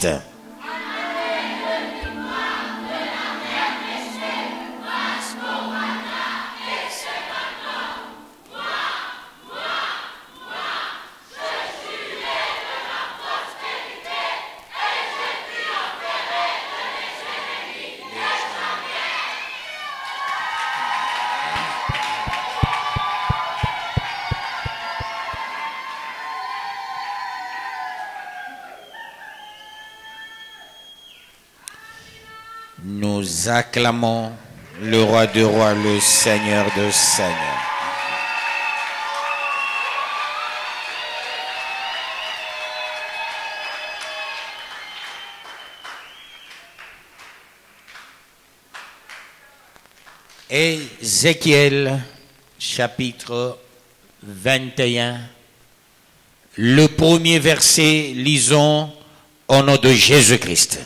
Jésus-Christ. Nous acclamons le roi de rois, le Seigneur de seigneurs. Ézéchiel, chapitre 21, le premier verset, lisons au nom de Jésus-Christ.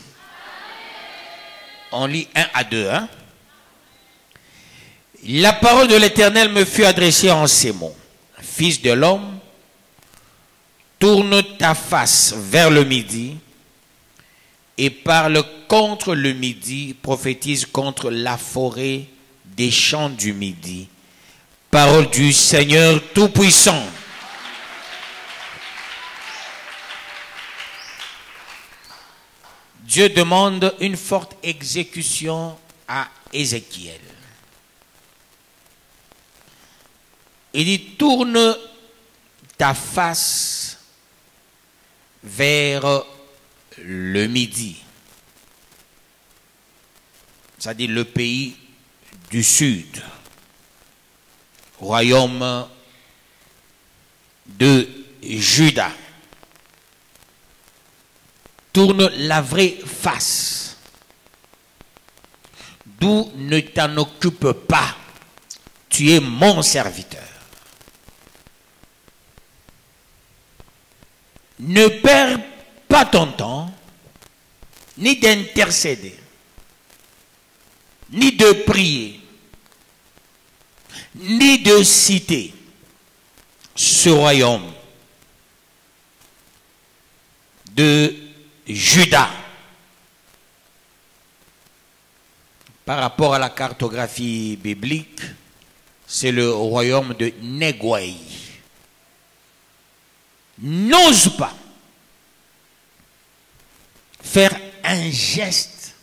On lit 1 à 2. Hein? La parole de l'Éternel me fut adressée en ces mots. Fils de l'homme, tourne ta face vers le midi et parle contre le midi, prophétise contre la forêt des champs du midi. Parole du Seigneur Tout-Puissant. Dieu demande une forte exécution à Ézéchiel. Il dit, tourne ta face vers le midi. C'est-à-dire le pays du sud, royaume de Juda. Tourne la vraie face. D'où ne t'en occupe pas. Tu es mon serviteur. Ne perds pas ton temps, ni d'intercéder, ni de prier, ni de citer ce royaume de Juda. Par rapport à la cartographie biblique, c'est le royaume de Négouaï. N'ose pas faire un geste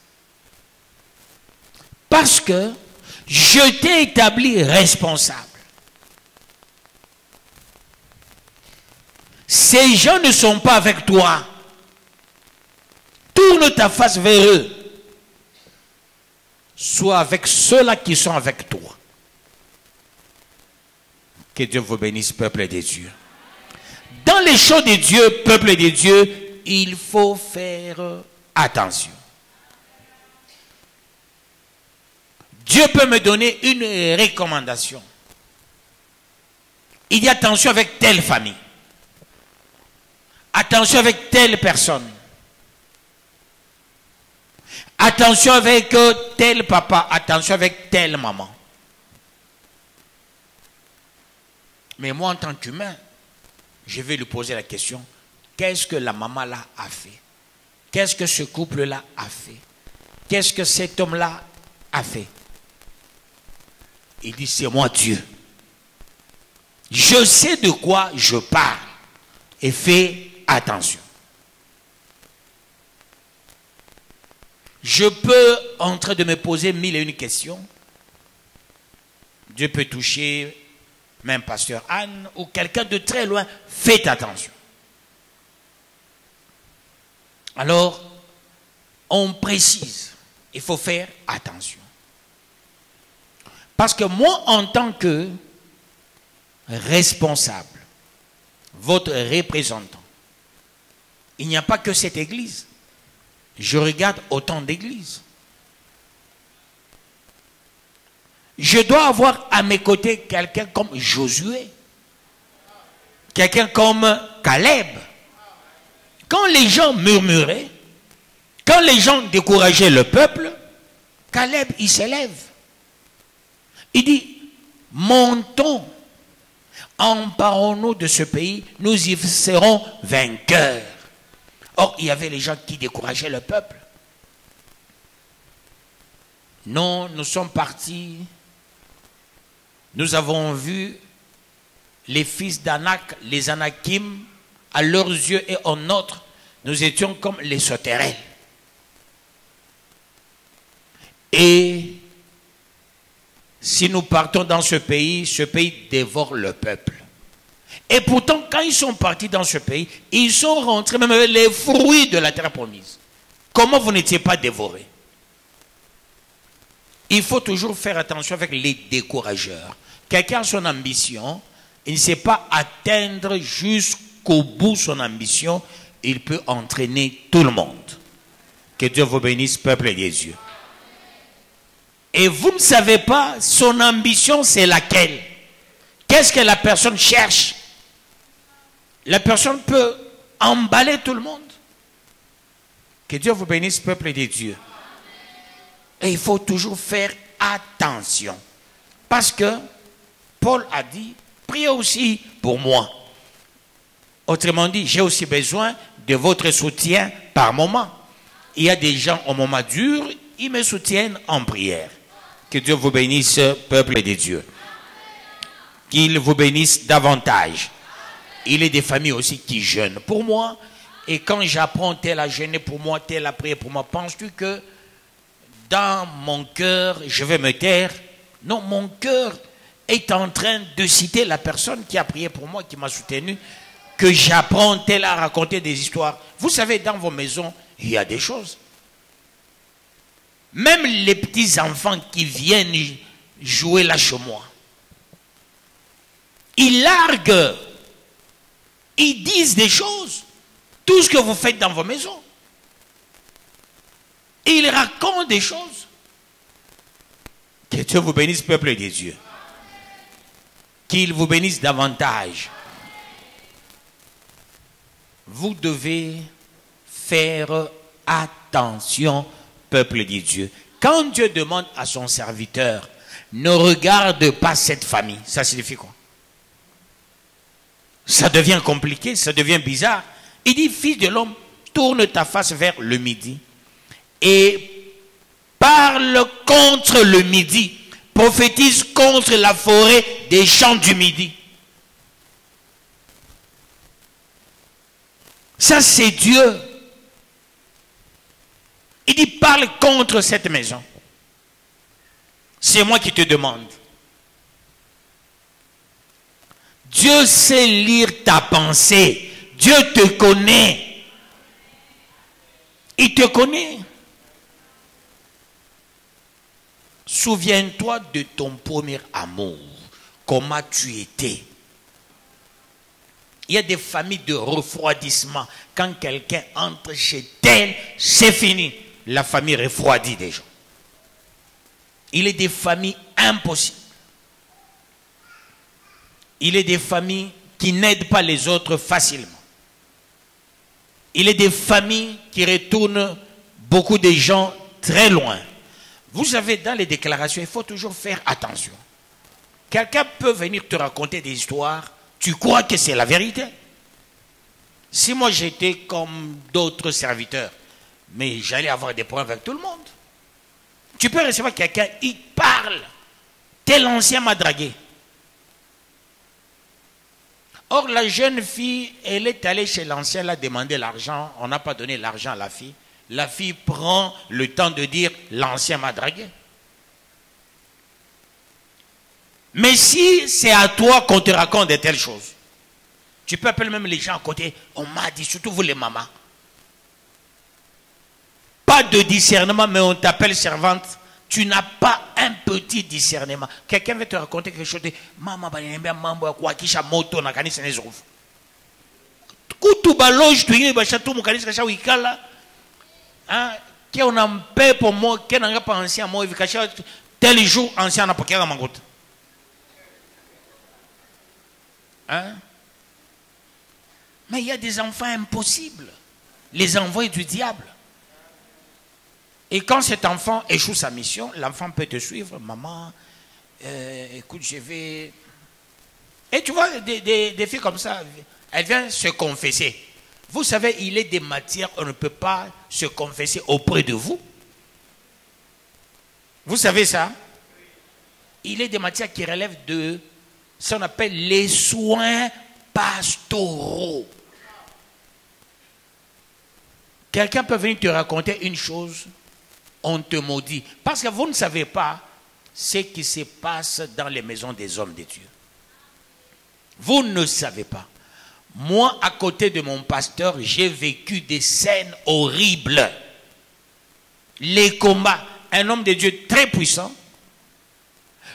parce que je t'ai établi responsable. Ces gens ne sont pas avec toi. Tourne ta face vers eux. Sois avec ceux-là qui sont avec toi. Que Dieu vous bénisse, peuple de Dieu. Dans les choses de Dieu, peuple de Dieu, il faut faire attention. Dieu peut me donner une recommandation. Il dit attention avec telle famille. Attention avec telle personne. Attention avec tel papa. Attention avec telle maman. Mais moi, en tant qu'humain, je vais lui poser la question, qu'est-ce que la maman là a fait? Qu'est-ce que ce couple là a fait? Qu'est-ce que cet homme là a fait? Il dit, c'est moi Dieu. Je sais de quoi je parle. Et fais attention. Je peux en train de me poser 1001 questions. Dieu peut toucher même pasteur Anne ou quelqu'un de très loin. Faites attention. Alors, on précise. Il faut faire attention. Parce que moi, en tant que responsable, votre représentant, il n'y a pas que cette église. Je regarde autant d'églises. Je dois avoir à mes côtés quelqu'un comme Josué, quelqu'un comme Caleb. Quand les gens murmuraient, quand les gens décourageaient le peuple, Caleb, il s'élève. Il dit, montons, emparons-nous de ce pays, nous y serons vainqueurs. Or, il y avait les gens qui décourageaient le peuple. Non, nous sommes partis. Nous avons vu les fils d'Anak, les Anakim, à leurs yeux et en nôtres, nous étions comme les sauterelles. Et si nous partons dans ce pays dévore le peuple. Et pourtant, quand ils sont partis dans ce pays, ils sont rentrés même avec les fruits de la terre promise. Comment vous n'étiez pas dévorés? Il faut toujours faire attention avec les décourageurs. Quelqu'un a son ambition, il ne sait pas atteindre jusqu'au bout son ambition, il peut entraîner tout le monde. Que Dieu vous bénisse, peuple des dieux. Et vous ne savez pas son ambition c'est laquelle. Qu'est-ce que la personne cherche? La personne peut emballer tout le monde. Que Dieu vous bénisse, peuple des dieux. Et il faut toujours faire attention. Parce que Paul a dit, priez aussi pour moi. Autrement dit, j'ai aussi besoin de votre soutien par moment. Il y a des gens au moment dur, ils me soutiennent en prière. Que Dieu vous bénisse, peuple de Dieu. Qu'il vous bénisse davantage. Il y a des familles aussi qui jeûnent pour moi. Et quand j'apprends tel a jeûné pour moi, tel a prié pour moi, penses-tu que dans mon cœur, je vais me taire? Non, mon cœur est en train de citer la personne qui a prié pour moi, qui m'a soutenu, que j'apprends tel à raconter des histoires. Vous savez, dans vos maisons, il y a des choses. Même les petits enfants qui viennent jouer là chez moi, ils larguent, ils disent des choses, tout ce que vous faites dans vos maisons. Ils racontent des choses. Que Dieu vous bénisse, peuple des dieux. Qu'il vous bénisse davantage. Vous devez faire attention, peuple des dieux. Quand Dieu demande à son serviteur, ne regarde pas cette famille, ça signifie quoi? Ça devient compliqué, ça devient bizarre. Il dit, fils de l'homme, tourne ta face vers le midi et parle contre le midi, prophétise contre la forêt des champs du midi. Ça, c'est Dieu. Il dit, parle contre cette maison. C'est moi qui te demande. Dieu sait lire ta pensée. Dieu te connaît. Il te connaît. Souviens-toi de ton premier amour. Comment tu étais. Il y a des familles de refroidissement. Quand quelqu'un entre chez tel, c'est fini. La famille refroidit des gens. Il est des familles impossibles. Il est des familles qui n'aident pas les autres facilement. Il est des familles qui retournent beaucoup de gens très loin. Vous savez, dans les déclarations, il faut toujours faire attention. Quelqu'un peut venir te raconter des histoires, tu crois que c'est la vérité. Si moi j'étais comme d'autres serviteurs, mais j'allais avoir des problèmes avec tout le monde. Tu peux recevoir quelqu'un, il parle. Tel ancien m'a dragué. Or, la jeune fille, elle est allée chez l'ancien, elle a demandé l'argent. On n'a pas donné l'argent à la fille. La fille prend le temps de dire, l'ancien m'a dragué. Mais si c'est à toi qu'on te raconte de telles choses, tu peux appeler même les gens à côté. On m'a dit, surtout vous les mamans. Pas de discernement, mais on t'appelle servante. Tu n'as pas un petit discernement. Quelqu'un va te raconter quelque chose de maman, quoi, qui moto na kanisa nezofu. Kutuba loge tu yeba chatu mukanisa kasha wikala. Hein, qui on a paix pour moi, qui n'a pas ancien moi vikasha tel jour ancien na pokea mangote. Hein? Mais il y a des enfants impossibles. Les envois du diable. Et quand cet enfant échoue sa mission, l'enfant peut te suivre. Maman, écoute, je vais... Et tu vois, des filles comme ça, elles viennent se confesser. Vous savez, il est des matières où on ne peut pas se confesser auprès de vous. Vous savez ça? Il est des matières qui relèvent de ce qu'on appelle les soins pastoraux. Quelqu'un peut venir te raconter une chose, on te maudit. Parce que vous ne savez pas ce qui se passe dans les maisons des hommes de Dieu. Vous ne savez pas. Moi, à côté de mon pasteur, j'ai vécu des scènes horribles. Les combats. Un homme de Dieu très puissant.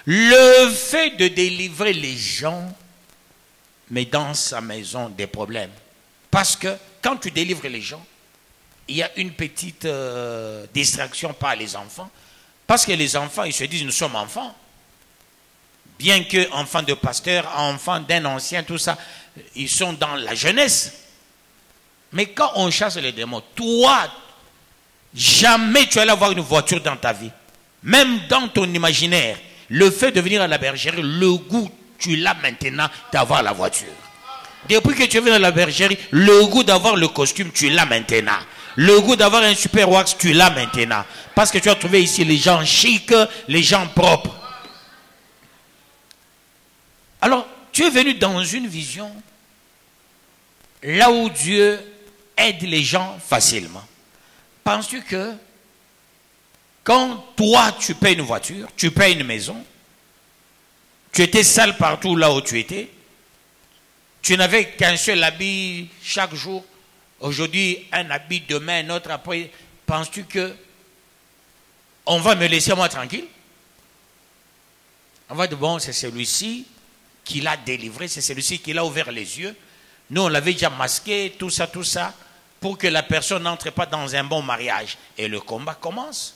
Le fait de délivrer les gens, mais dans sa maison, des problèmes. Parce que quand tu délivres les gens, il y a une petite distraction par les enfants. Parce que les enfants, ils se disent, nous sommes enfants. Bien que enfants de pasteur, enfants d'un ancien, tout ça, ils sont dans la jeunesse. Mais quand on chasse les démons, toi, jamais tu allais avoir une voiture dans ta vie. Même dans ton imaginaire, le fait de venir à la bergerie, le goût, tu l'as maintenant d'avoir la voiture. Depuis que tu viens à la bergerie, le goût d'avoir le costume, tu l'as maintenant. Le goût d'avoir un super wax, tu l'as maintenant. Parce que tu as trouvé ici les gens chics, les gens propres. Alors, tu es venu dans une vision là où Dieu aide les gens facilement. Penses-tu que quand toi tu payes une voiture, tu payes une maison, tu étais sale partout là où tu étais, tu n'avais qu'un seul habit chaque jour, aujourd'hui un habit, demain un autre, après, penses-tu que on va me laisser moi tranquille? On va dire, bon, c'est celui-ci qui l'a délivré, c'est celui-ci qui l'a ouvert les yeux. Nous, on l'avait déjà masqué, tout ça, pour que la personne n'entre pas dans un bon mariage. Et le combat commence.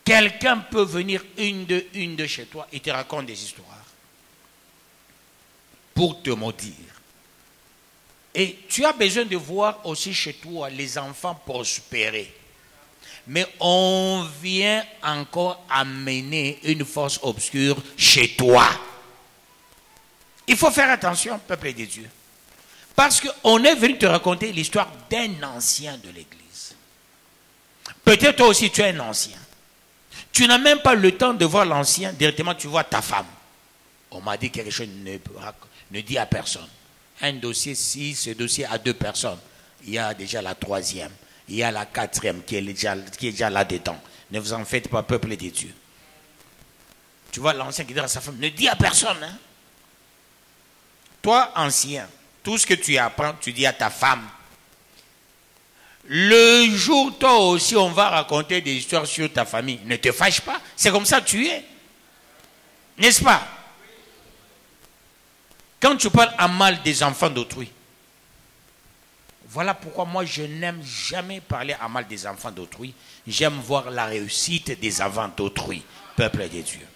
Quelqu'un peut venir une de chez toi et te raconte des histoires pour te maudire. Et tu as besoin de voir aussi chez toi les enfants prospérer. Mais on vient encore amener une force obscure chez toi. Il faut faire attention, peuple de Dieu. Parce qu'on est venu te raconter l'histoire d'un ancien de l'église. Peut-être toi aussi tu es un ancien. Tu n'as même pas le temps de voir l'ancien, directement tu vois ta femme. On m'a dit quelque chose, ne dit à personne. Un dossier, si ce dossier a 2 personnes, il y a déjà la 3e. Il y a la 4e qui est déjà là-dedans. Ne vous en faites pas, peuple de Dieu. Tu vois l'ancien qui dit à sa femme, ne dis à personne. Hein? Toi, ancien, tout ce que tu apprends, tu dis à ta femme. Le jour, toi aussi, on va raconter des histoires sur ta famille. Ne te fâche pas. C'est comme ça que tu es. N'est-ce pas? Quand tu parles à mal des enfants d'autrui, voilà pourquoi moi je n'aime jamais parler à mal des enfants d'autrui. J'aime voir la réussite des enfants d'autrui, peuple de Dieu.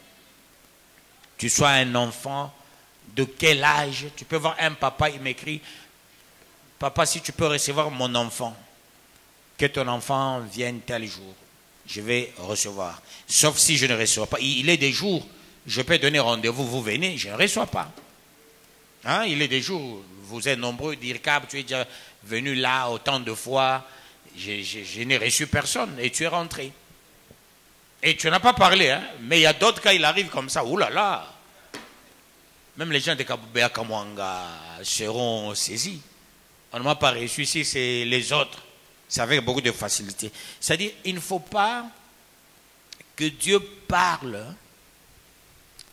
Tu sois un enfant, de quel âge? Tu peux voir un papa, il m'écrit, papa, si tu peux recevoir mon enfant, que ton enfant vienne tel jour, je vais recevoir. Sauf si je ne reçois pas. Il est des jours, je peux donner rendez-vous, vous venez, je ne reçois pas. Hein? Il est des jours, vous êtes nombreux, dire Cab, tu es déjà venu là autant de fois, je n'ai reçu personne et tu es rentré. Et tu n'as pas parlé, hein? Mais il y a d'autres cas, il arrive comme ça, oulala. Même les gens de Kaboubéa Kamwanga seront saisis. On ne m'a pas reçu, ici c'est les autres. C'est avec beaucoup de facilité. C'est-à-dire, il ne faut pas que Dieu parle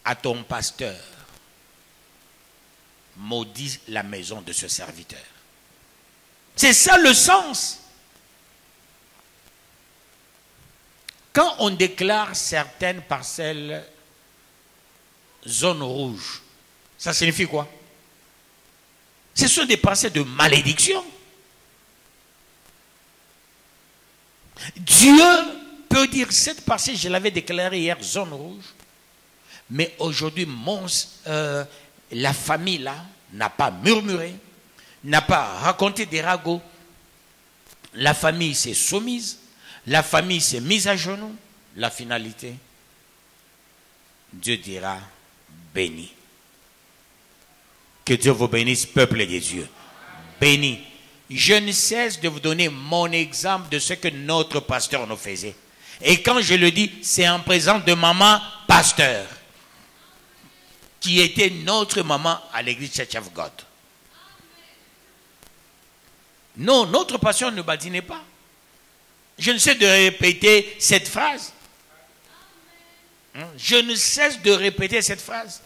à ton pasteur. Maudit la maison de ce serviteur. C'est ça le sens. Quand on déclare certaines parcelles zone rouge, ça signifie quoi? Ce sont des parcelles de malédiction. Dieu peut dire, cette parcelle, je l'avais déclarée hier, zone rouge, mais aujourd'hui, la famille là n'a pas murmuré, n'a pas raconté des ragots. La famille s'est soumise, la famille s'est mise à genoux. La finalité, Dieu dira béni. Que Dieu vous bénisse, peuple de Dieu. Béni. Je ne cesse de vous donner mon exemple de ce que notre pasteur nous faisait. Et quand je le dis, c'est en présence de maman pasteur, qui était notre maman à l'église Church of God. Non, notre pasteur ne badinait pas. Je ne cesse de répéter cette phrase. Je ne cesse de répéter cette phrase.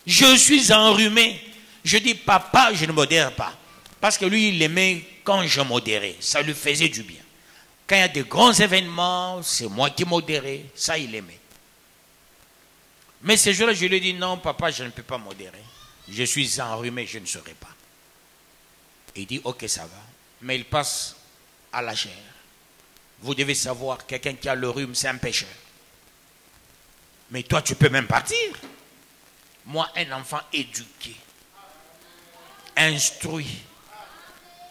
Je suis enrhumé. Je dis, papa, je ne modère pas. Parce que lui, il aimait quand je modérais. Ça lui faisait du bien. Quand il y a de grands événements, c'est moi qui modérais. Ça, il aimait. Mais ce jour-là, je lui ai dit, non, papa, je ne peux pas modérer. Je suis enrhumé, je ne saurais pas. Il dit, ok, ça va. Mais il passe à la chair. Vous devez savoir, quelqu'un qui a le rhume, c'est un pécheur. Mais toi, tu peux même partir. Moi, un enfant éduqué, instruit,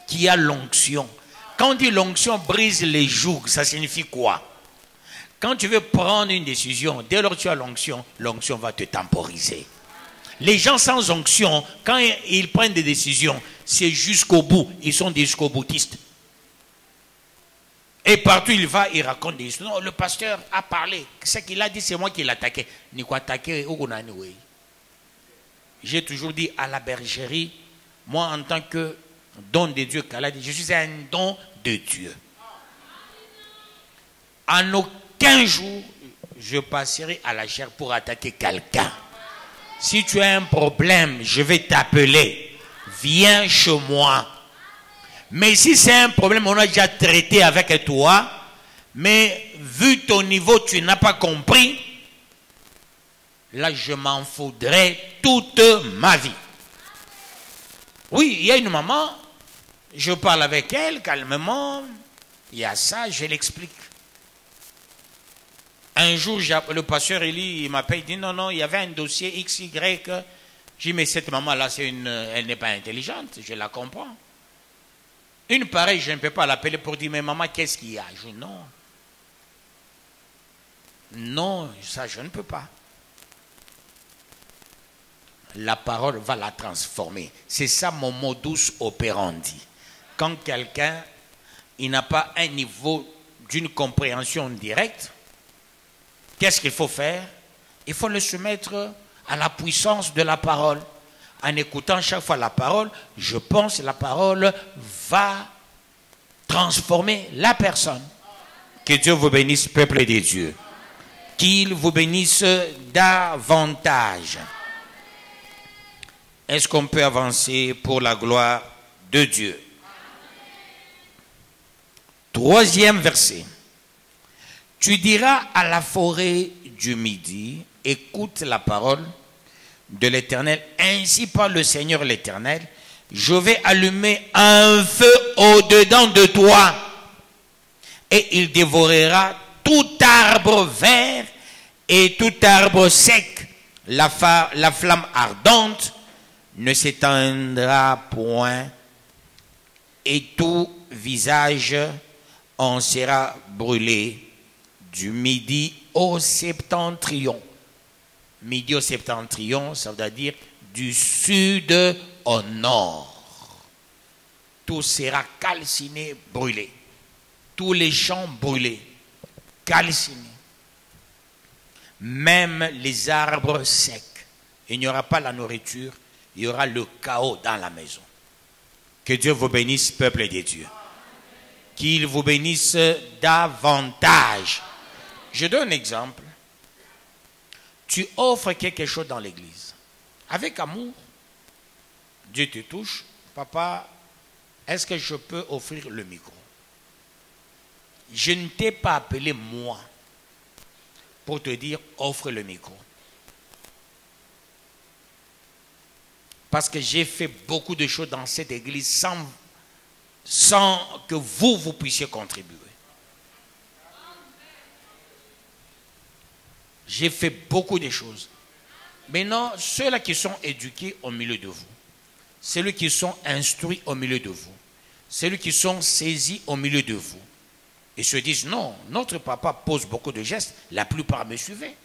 qui a l'onction. Quand on dit l'onction brise les jougs, ça signifie quoi? Quand tu veux prendre une décision, dès lors que tu as l'onction va te temporiser. Les gens sans onction, quand ils prennent des décisions, c'est jusqu'au bout. Ils sont des jusqu'au boutistes. Et partout il va, il raconte des histoires. Non, le pasteur a parlé. Ce qu'il a dit, c'est moi qui l'ai attaqué. J'ai toujours dit à la bergerie, moi en tant que don de Dieu, je suis un don de Dieu. En aucun jour, je passerai à la chair pour attaquer quelqu'un. Si tu as un problème, je vais t'appeler. Viens chez moi. Mais si c'est un problème, on a déjà traité avec toi, mais vu ton niveau, tu n'as pas compris, là, je m'en faudrai toute ma vie. Oui, il y a une maman, je parle avec elle calmement, il y a ça, je l'explique. Un jour, le pasteur Eli, il m'appelle, il dit non, il y avait un dossier XY. J'ai dit, mais cette maman-là, elle n'est pas intelligente, je la comprends. Une pareille, je ne peux pas l'appeler pour dire, mais maman, qu'est-ce qu'il y a? Je dis, non. Non, ça, je ne peux pas. La parole va la transformer. C'est ça mon modus operandi. Quand quelqu'un, il n'a pas un niveau d'une compréhension directe, qu'est-ce qu'il faut faire? Il faut le soumettre à la puissance de la parole. En écoutant chaque fois la parole, je pense que la parole va transformer la personne. Que Dieu vous bénisse, peuple de Dieu. Qu'il vous bénisse davantage. Est-ce qu'on peut avancer pour la gloire de Dieu? Troisième verset. Tu diras à la forêt du Midi, écoute la parole de l'Éternel, ainsi parle le Seigneur l'Éternel, je vais allumer un feu au-dedans de toi, et il dévorera tout arbre vert et tout arbre sec. La flamme ardente ne s'éteindra point, et tout visage en sera brûlé du midi au septentrion. Midi au septentrion, ça veut dire du sud au nord. Tout sera calciné, brûlé. Tous les champs brûlés, calcinés. Même les arbres secs. Il n'y aura pas la nourriture, il y aura le chaos dans la maison. Que Dieu vous bénisse, peuple de Dieu. Qu'il vous bénisse davantage. Je donne un exemple. Tu offres quelque chose dans l'église. Avec amour, Dieu te touche. Papa, est-ce que je peux offrir le micro? Je ne t'ai pas appelé moi pour te dire offre le micro. Parce que j'ai fait beaucoup de choses dans cette église sans que vous puissiez contribuer. J'ai fait beaucoup de choses. Maintenant, ceux-là qui sont éduqués au milieu de vous, ceux qui sont instruits au milieu de vous, ceux qui sont saisis au milieu de vous, et se disent non, notre papa pose beaucoup de gestes, la plupart me suivaient.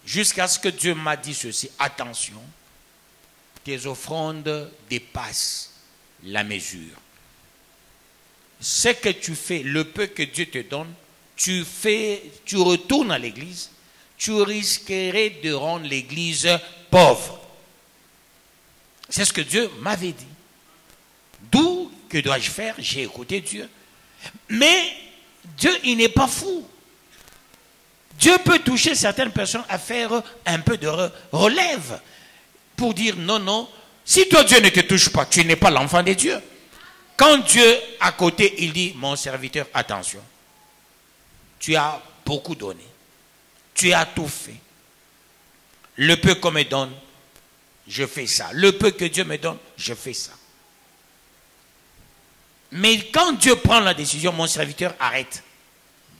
Jusqu'à ce que Dieu m'a dit ceci, attention, tes offrandes dépassent la mesure. Ce que tu fais, le peu que Dieu te donne, tu retournes à l'église, tu risquerais de rendre l'église pauvre. C'est ce que Dieu m'avait dit. D'où, que dois-je faire? J'ai écouté Dieu. Mais Dieu, il n'est pas fou. Dieu peut toucher certaines personnes à faire un peu de relève pour dire non, non, si toi Dieu ne te touche pas, tu n'es pas l'enfant de Dieu. Quand Dieu à côté, il dit, mon serviteur, attention, tu as beaucoup donné, tu as tout fait. Le peu qu'on me donne, je fais ça. Le peu que Dieu me donne, je fais ça. Mais quand Dieu prend la décision, mon serviteur arrête.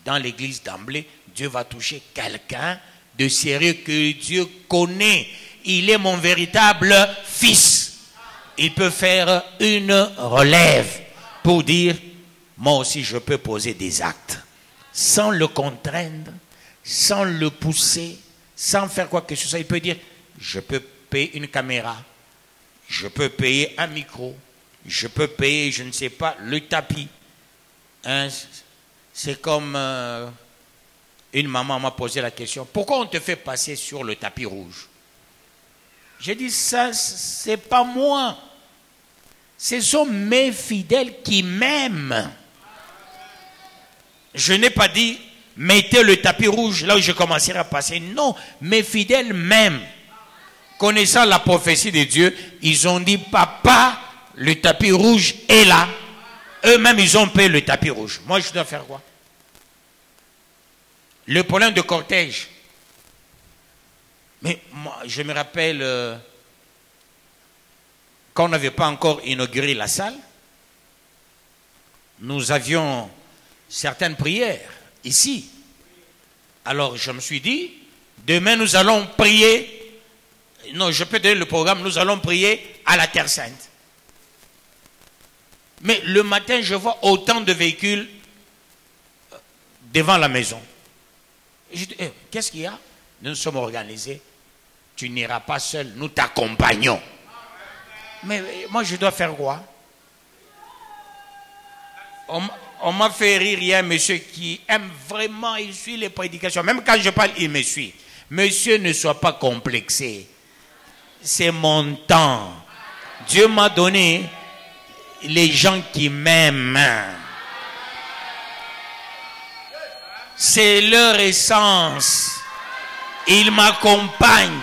Dans l'église d'emblée, Dieu va toucher quelqu'un de sérieux que Dieu connaît. Il est mon véritable fils. Il peut faire une relève pour dire, moi aussi je peux poser des actes. Sans le contraindre, sans le pousser, sans faire quoi que ce soit. Il peut dire, je peux payer une caméra, je peux payer un micro, je peux payer, je ne sais pas, le tapis. Hein, c'est comme une maman m'a posé la question, pourquoi on te fait passer sur le tapis rouge? J'ai dit, ça, c'est pas moi. Ce sont mes fidèles qui m'aiment. Je n'ai pas dit, mettez le tapis rouge là où je commencerai à passer. Non, mes fidèles m'aiment. Connaissant la prophétie de Dieu, ils ont dit, papa, le tapis rouge est là. Eux-mêmes, ils ont payé le tapis rouge. Moi, je dois faire quoi? Le problème de cortège. Mais moi, je me rappelle, quand on n'avait pas encore inauguré la salle, nous avions certaines prières ici. Alors, je me suis dit, demain, nous allons prier. Non, je peux donner le programme, nous allons prier à la Terre Sainte. Mais le matin, je vois autant de véhicules devant la maison. Je dis, qu'est-ce qu'il y a? Nous sommes organisés. Tu n'iras pas seul, nous t'accompagnons. Mais moi, je dois faire quoi? On m'a fait rire, il y a un monsieur qui aime vraiment, il suit les prédications. Même quand je parle, il me suit. Monsieur, ne sois pas complexé. C'est mon temps. Dieu m'a donné les gens qui m'aiment. C'est leur essence. Ils m'accompagnent.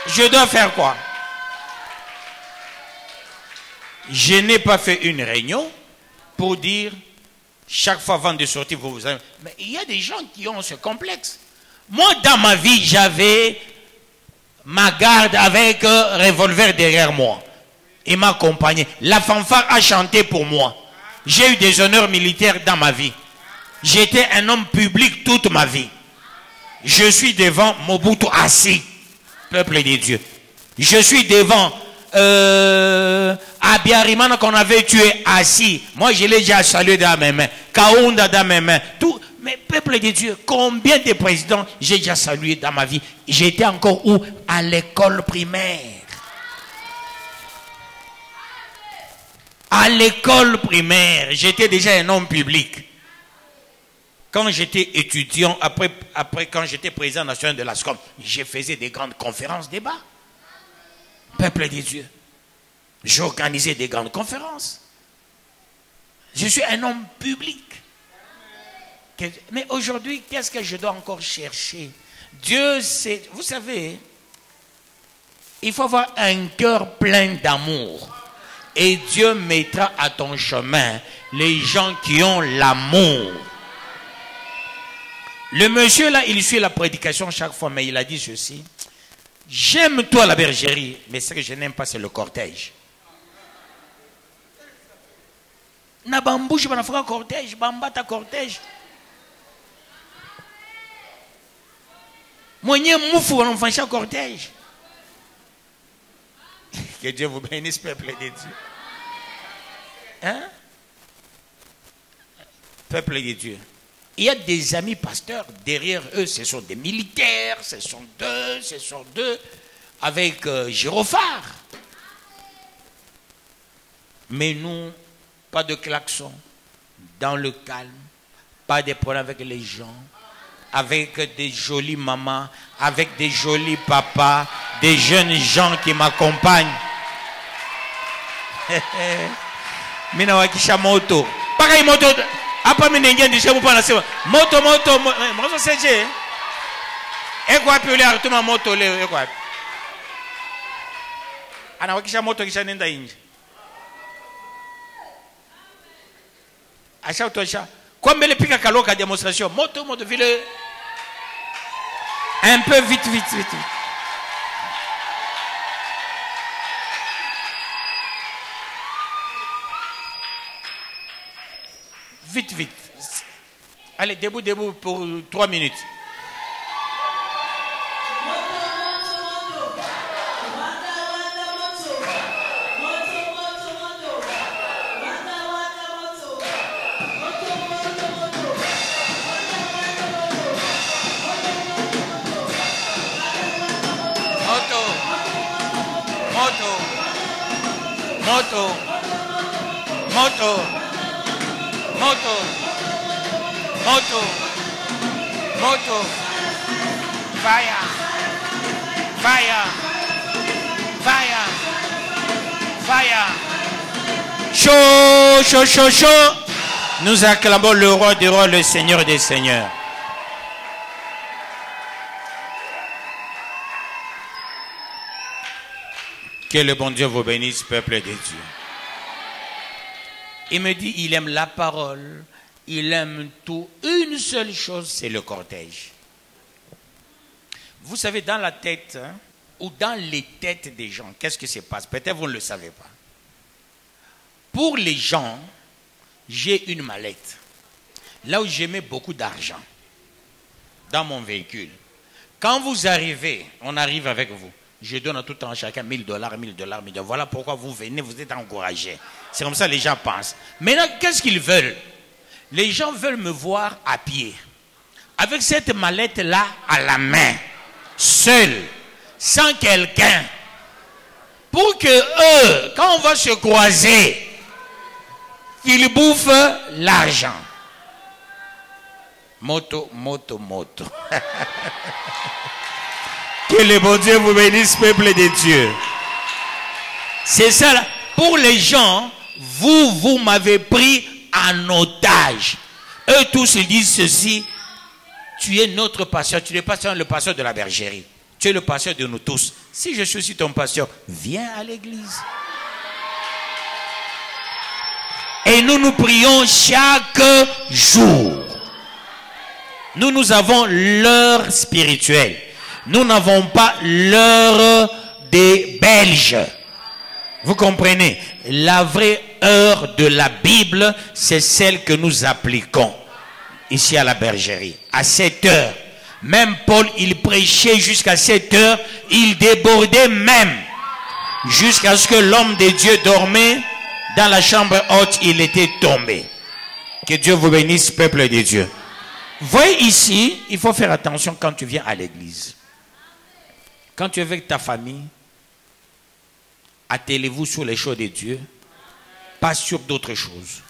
Je dois faire quoi? Je n'ai pas fait une réunion pour dire chaque fois avant de sortir, vous avez... Mais il y a des gens qui ont ce complexe. Moi, dans ma vie, j'avais ma garde avec revolver derrière moi. Il m'a accompagné. La fanfare a chanté pour moi. J'ai eu des honneurs militaires dans ma vie. J'étais un homme public toute ma vie. Je suis devant Mobutu assis, peuple de Dieu. Je suis devant Abiyarimana qu'on avait tué assis. Moi, je l'ai déjà salué dans mes mains. Kaunda dans mes mains. Tout. Mais peuple de Dieu, combien de présidents j'ai déjà salué dans ma vie? J'étais encore où? À l'école primaire. À l'école primaire, j'étais déjà un homme public. Quand j'étais étudiant, après quand j'étais président national de la SCOM, je faisais des grandes conférences, débats. Peuple de Dieu. J'organisais des grandes conférences. Je suis un homme public. Mais aujourd'hui, qu'est-ce que je dois encore chercher? Dieu, c'est... Vous savez, il faut avoir un cœur plein d'amour. Et Dieu mettra à ton chemin les gens qui ont l'amour. Le monsieur là, il suit la prédication chaque fois, mais il a dit ceci. J'aime toi la bergerie, mais ce que je n'aime pas, c'est le cortège. Na bambouche, na fera cortège, bambata cortège. Moyen moufou, on fait un cortège. Que Dieu vous bénisse, peuple de Dieu. Hein? Peuple de Dieu. Il y a des amis pasteurs, derrière eux, ce sont des militaires, ce sont deux. avec gyrophare. Mais nous, pas de klaxon, dans le calme, pas de problème avec les gens, avec des jolies mamans, avec des jolis papas, des jeunes gens qui m'accompagnent. Mina wakisha moto. Pakai moto. Apa minengia ndisha mupana sewa. Moto moto seje. Eko wapi ule artuma moto leo eko wapi? Ana wakisha moto kisha nenda nje. Asha utosha. Kwa mbele pika kaloka démonstration. Moto vile. Un peu vite. Vite. Allez, debout pour 3 minutes. Moto. Fire. Chaud. Nous acclamons le roi des rois, le Seigneur des seigneurs. Que le bon Dieu vous bénisse, peuple de Dieu. Il me dit, il aime la parole, il aime tout. Une seule chose, c'est le cortège. Vous savez, dans la tête, ou dans les têtes des gens, qu'est-ce qui se passe? Peut-être vous ne le savez pas. Pour les gens, j'ai une mallette. Là où j'ai mis beaucoup d'argent, dans mon véhicule. Quand vous arrivez, on arrive avec vous. Je donne tout le temps à chacun $1000, $1000. Voilà pourquoi vous venez, vous êtes encouragés. C'est comme ça que les gens pensent. Maintenant, qu'est-ce qu'ils veulent? Les gens veulent me voir à pied. Avec cette mallette-là à la main. Seul. Sans quelqu'un. Pour que eux, quand on va se croiser, qu'ils bouffent l'argent. Moto. Que le bon Dieu vous bénisse, peuple de Dieu. C'est ça. Là. Pour les gens, vous m'avez pris en otage. Eux tous, ils disent ceci. Tu es notre pasteur. Tu n'es pas seulement le pasteur de la bergerie. Tu es le pasteur de nous tous. Si je suis aussi ton pasteur, viens à l'église. Et nous prions chaque jour. Nous avons l'heure spirituelle. Nous n'avons pas l'heure des Belges. Vous comprenez? La vraie heure de la Bible, c'est celle que nous appliquons ici à la bergerie. À 7 heures. Même Paul, il prêchait jusqu'à 7 heures. Il débordait même. Jusqu'à ce que l'homme de Dieu dormait dans la chambre haute, il était tombé. Que Dieu vous bénisse, peuple de Dieu. Voyez ici, il faut faire attention quand tu viens à l'église. Quand tu es avec ta famille, attelez-vous sur les choses de Dieu, pas sur d'autres choses,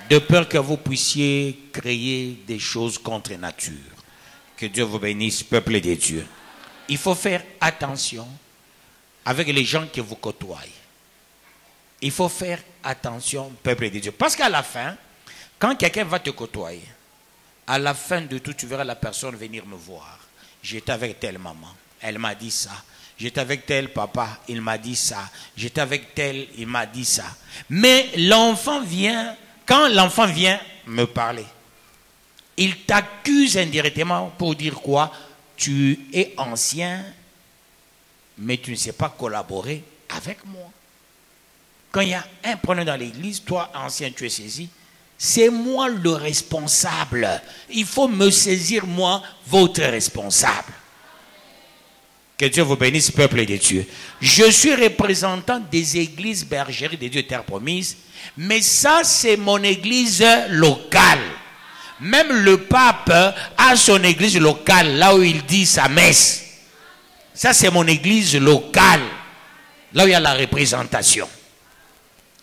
de peur que vous puissiez créer des choses contre nature. Que Dieu vous bénisse, peuple de Dieu. Il faut faire attention avec les gens qui vous côtoient. Il faut faire attention, peuple de Dieu. Parce qu'à la fin, quand quelqu'un va te côtoyer, à la fin de tout, tu verras la personne venir me voir. J'étais avec telle maman. Elle m'a dit ça. J'étais avec tel papa, il m'a dit ça. J'étais avec tel, il m'a dit ça. Mais l'enfant vient, quand l'enfant vient me parler, il t'accuse indirectement pour dire quoi? Tu es ancien, mais tu ne sais pas collaborer avec moi. Quand il y a un problème dans l'église, toi, ancien, tu es saisi. C'est moi le responsable. Il faut me saisir, moi, votre responsable. Que Dieu vous bénisse, peuple de Dieu. Je suis représentant des églises bergeries de Dieu Terre Promise, mais ça, c'est mon église locale. Même le pape a son église locale, là où il dit sa messe. Ça, c'est mon église locale. Là où il y a la représentation.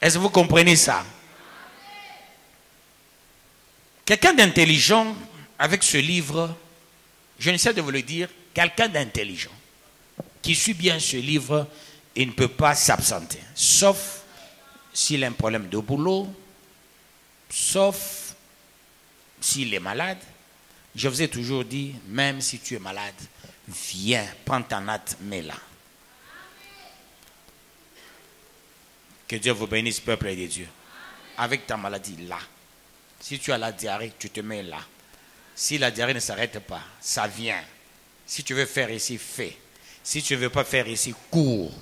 Est-ce que vous comprenez ça? Quelqu'un d'intelligent, avec ce livre, je ne sais de vous le dire, quelqu'un d'intelligent, qui suit bien ce livre, il ne peut pas s'absenter. Sauf s'il a un problème de boulot, sauf s'il est malade. Je vous ai toujours dit, même si tu es malade, viens, prends ta natte, mets-la. Que Dieu vous bénisse, peuple de Dieu. Avec ta maladie, là. Si tu as la diarrhée, tu te mets là. Si la diarrhée ne s'arrête pas, ça vient. Si tu veux faire ici, fais. Si tu ne veux pas faire ici, cours.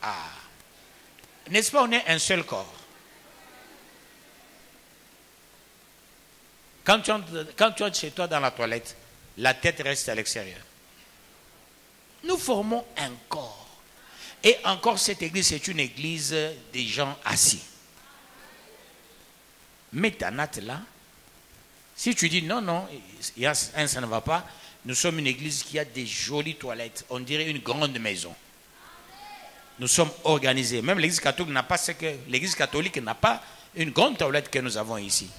Ah. N'est-ce pas, on est un seul corps. Quand tu entres chez toi dans la toilette, la tête reste à l'extérieur. Nous formons un corps. Et encore, cette église, c'est une église des gens assis. Mets ta natte là. Si tu dis non, non, ça ne va pas, nous sommes une église qui a des jolies toilettes. On dirait une grande maison. Nous sommes organisés. Même l'église catholique n'a pas une grande toilette que nous avons ici.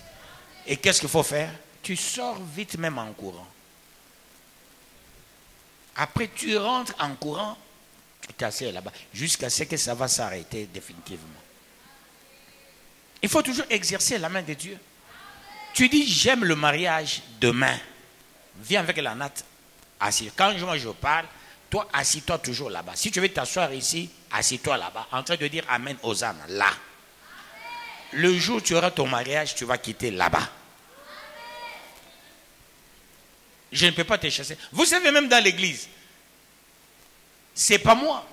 Et qu'est-ce qu'il faut faire? Tu sors vite même en courant. Après, tu rentres en courant, tu t'assieds là-bas, jusqu'à ce que ça va s'arrêter définitivement. Il faut toujours exercer la main de Dieu. Tu dis, j'aime le mariage demain. Viens avec la natte, assis. Quand moi je parle, toi, assis-toi toujours là-bas. Si tu veux t'asseoir ici, assis-toi là-bas, en train de dire Amen, Hosanna, là. Le jour où tu auras ton mariage, tu vas quitter là-bas. Je ne peux pas te chasser. Vous savez, même dans l'église, c'est pas moi.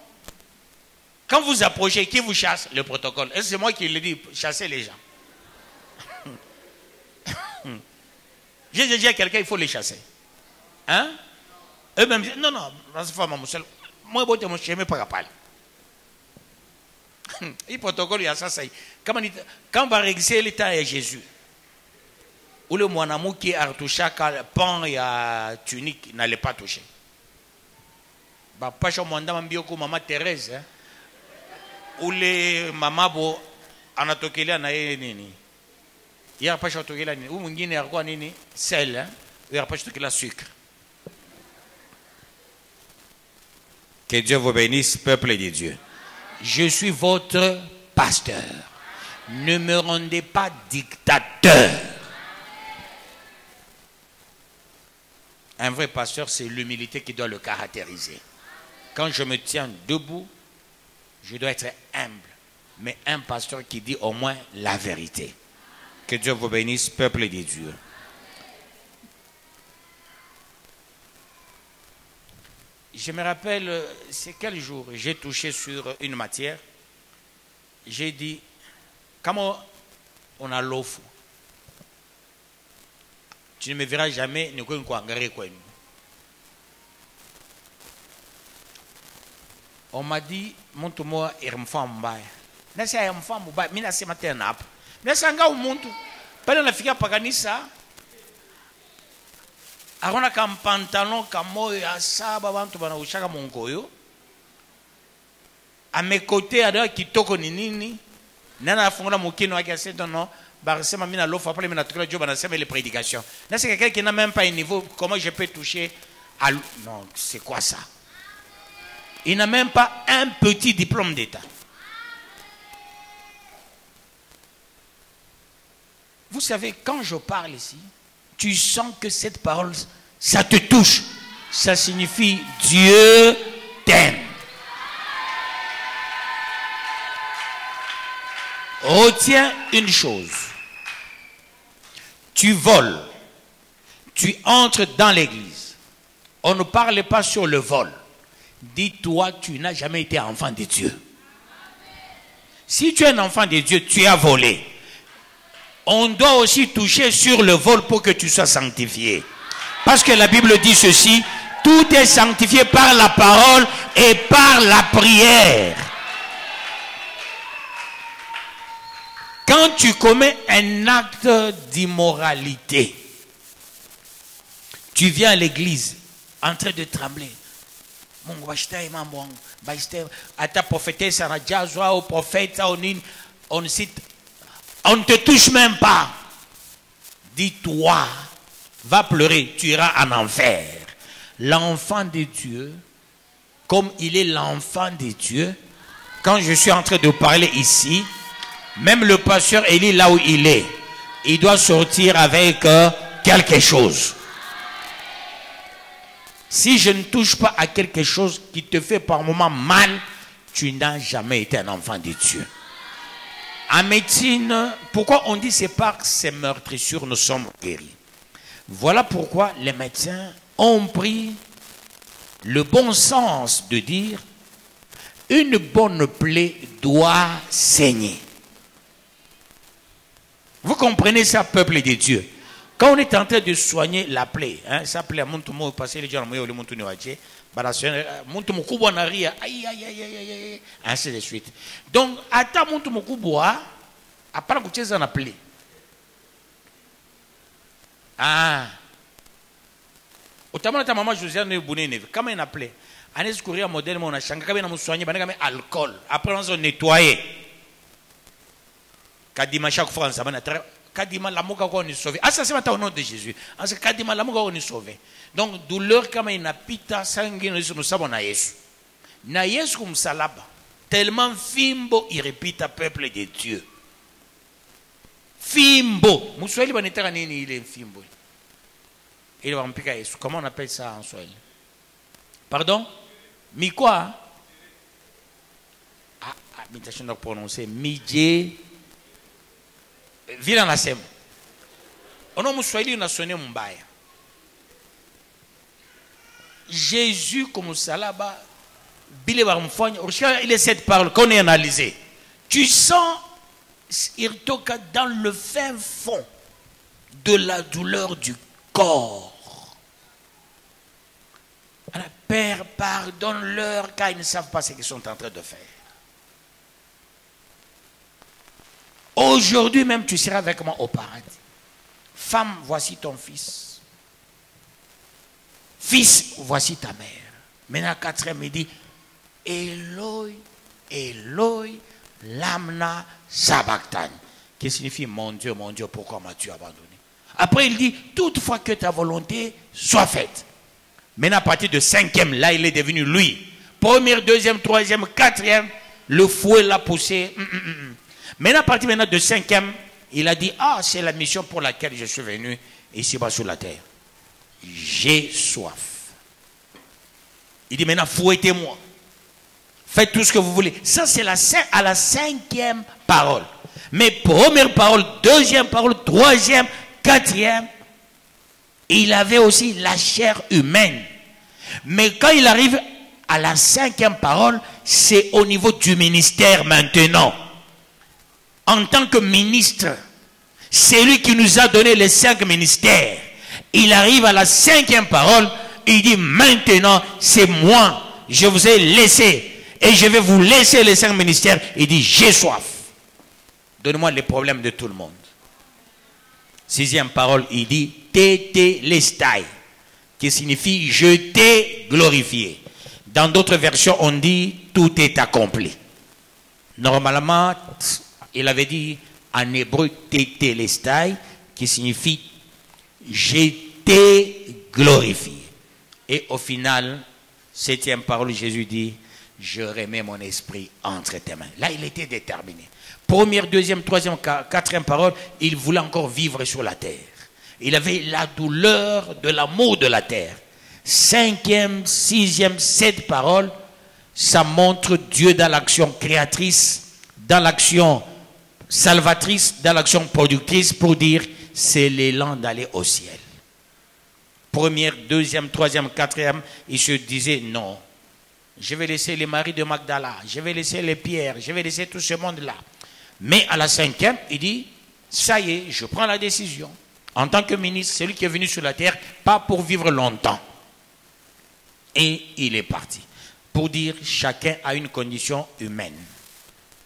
Quand vous approchez, qui vous chasse? Le protocole. Est-ce que c'est moi qui le dis? Chasser les gens. J'ai dit à quelqu'un, il faut les chasser. Hein? Eux-mêmes disent, non, moi, je ne sais pas parler. Le protocole, il y a ça. Quand on va régler l'état à Jésus, où le moinamou qui a touché le pan et la tunique n'allait pas toucher. Pas chez moi, maman Thérèse, où les mamans anatokeli anaye nini. Il n'y a pas de chocolat, ou mungine a quoi nini, sel, il n'y a pas de chocolat sucre. Que Dieu vous bénisse, peuple de Dieu. Je suis votre pasteur. Ne me rendez pas dictateur. Un vrai pasteur, c'est l'humilité qui doit le caractériser. Quand je me tiens debout, je dois être humble. Mais un pasteur qui dit au moins la vérité. Que Dieu vous bénisse, peuple de Dieu. Je me rappelle, c'est quel jour j'ai touché sur une matière. J'ai dit, comment on a l'offre? Tu ne me verras jamais. On m'a dit, montre-moi un femme baille. N'est-ce pas un femme baille? Mais c'est matin nap. N'est-ce pas un montre? Pendant la fille paganisa, arona kam pantalon kamo ya saba bantu bana ushaka mongoyo. À mes côtés, à kitoko ni nini. Nana fungula mukino wake aseto no. Barisema mina lofa après mina tukela Dieu bana sema les prédications. Là c'est quelqu'un qui n'a même pas un niveau. Comment je peux toucher à non, c'est quoi ça? Il n'a même pas un petit diplôme d'État. Vous savez, quand je parle ici, tu sens que cette parole, ça te touche. Ça signifie Dieu t'aime. Retiens une chose. Tu voles. Tu entres dans l'église. On ne parle pas sur le vol. Dis-toi, tu n'as jamais été enfant de Dieu. Si tu es un enfant de Dieu, tu as volé. On doit aussi toucher sur le vol pour que tu sois sanctifié. Parce que la Bible dit ceci, tout est sanctifié par la parole et par la prière. Quand tu commets un acte d'immoralité, tu viens à l'église en train de trembler. Mungu bashitaye mambo wangu. Bashitaye ata prophétesse anajazwa au prophète au nini. On cite. On ne te touche même pas. Dis-toi, va pleurer, tu iras en enfer. L'enfant de Dieu, comme il est l'enfant de Dieu, quand je suis en train de parler ici, même le pasteur Élie là où il est, il doit sortir avec quelque chose. Si je ne touche pas à quelque chose qui te fait par moment mal, tu n'as jamais été un enfant de Dieu. En médecine, pourquoi on dit c'est par ces meurtrissures nous sommes guéris? Voilà pourquoi les médecins ont pris le bon sens de dire une bonne plaie doit saigner. Vous comprenez ça, peuple de Dieu? Quand on est en train de soigner la plaie, hein, ça plaît à mon tout passer les gens le mon tout ainsi de suite. Donc, attends mon tout après que tu en appelé. Ah. Autant ta maman Josiane ne bonne comment il appelait? Anes courir modèle mon a changé quand on soigner ben comme alcool. Après on se nettoyer. Kadima chaque fois ça ben Kadima l'amour qu'on est sauvé. Ah ça c'est au nom de Jésus. En ce Kadima l'amour qu'on est sauvé. Donc douleur comme il n'a pita sanguine nous savons na Yesu. Na Yesu comme salaba. Tellement fimbo il répète peuple de Dieu. Fimbo. Muswahili banetaka nini ile fimbo? Il va m'piquer Yesu. Comment on appelle ça en Swahili? Pardon? Mi quoi? Ah, mais je ne prononcer. Midje. Vila nasema. Ono Muswahili na sonné mbaya. Jésus comme salaba. Bile va m'fanya. Il est cette parole qu'on est analysé. Tu sens il toque dans le fin fond de la douleur du corps. Alors, Père, pardonne-leur car ils ne savent pas ce qu'ils sont en train de faire. Aujourd'hui même, tu seras avec moi au paradis. Femme, voici ton fils. Fils, voici ta mère. Maintenant, à 4h, il dit, Eloi, Eloi, lamna sabachthani, qui signifie mon Dieu, pourquoi m'as-tu abandonné? Après, il dit, toutefois que ta volonté soit faite. Maintenant, à partir de 5e, là, il est devenu lui. Première, deuxième, troisième, quatrième, le fouet l'a poussé. Maintenant, à partir de 5e, il a dit, ah, c'est la mission pour laquelle je suis venu ici-bas sur la terre. J'ai soif. Il dit, maintenant, fouettez-moi. Faites tout ce que vous voulez. Ça, c'est à la 5e parole. Mais première parole, deuxième parole, troisième, quatrième, il avait aussi la chair humaine. Mais quand il arrive à la 5e parole, c'est au niveau du ministère maintenant. En tant que ministre, c'est lui qui nous a donné les 5 ministères. Il arrive à la 5e parole, il dit maintenant, c'est moi, je vous ai laissé. Et je vais vous laisser les 5 ministères. Il dit, j'ai soif. Donne-moi les problèmes de tout le monde. 6e parole, il dit, tetelestai, qui signifie, je t'ai glorifié. Dans d'autres versions, on dit, tout est accompli. Normalement, il avait dit en hébreu, tetelestai, qui signifie, je t'ai glorifié. Et au final, 7e parole, Jésus dit, je remets mon esprit entre tes mains. Là, il était déterminé. Première, deuxième, troisième, quatrième parole, il voulait encore vivre sur la terre. Il avait la douleur de l'amour de la terre. 5e, 6e, 7 paroles, ça montre Dieu dans l'action créatrice, dans l'action salvatrice, dans l'action productrice, pour dire, c'est l'élan d'aller au ciel. Première, deuxième, troisième, quatrième, il se disait non. Je vais laisser les maris de Magdala, je vais laisser les Pierre, je vais laisser tout ce monde-là. Mais à la 5e, il dit, ça y est, je prends la décision. En tant que ministre, c'est lui qui est venu sur la terre, pas pour vivre longtemps. Et il est parti. Pour dire, chacun a une condition humaine.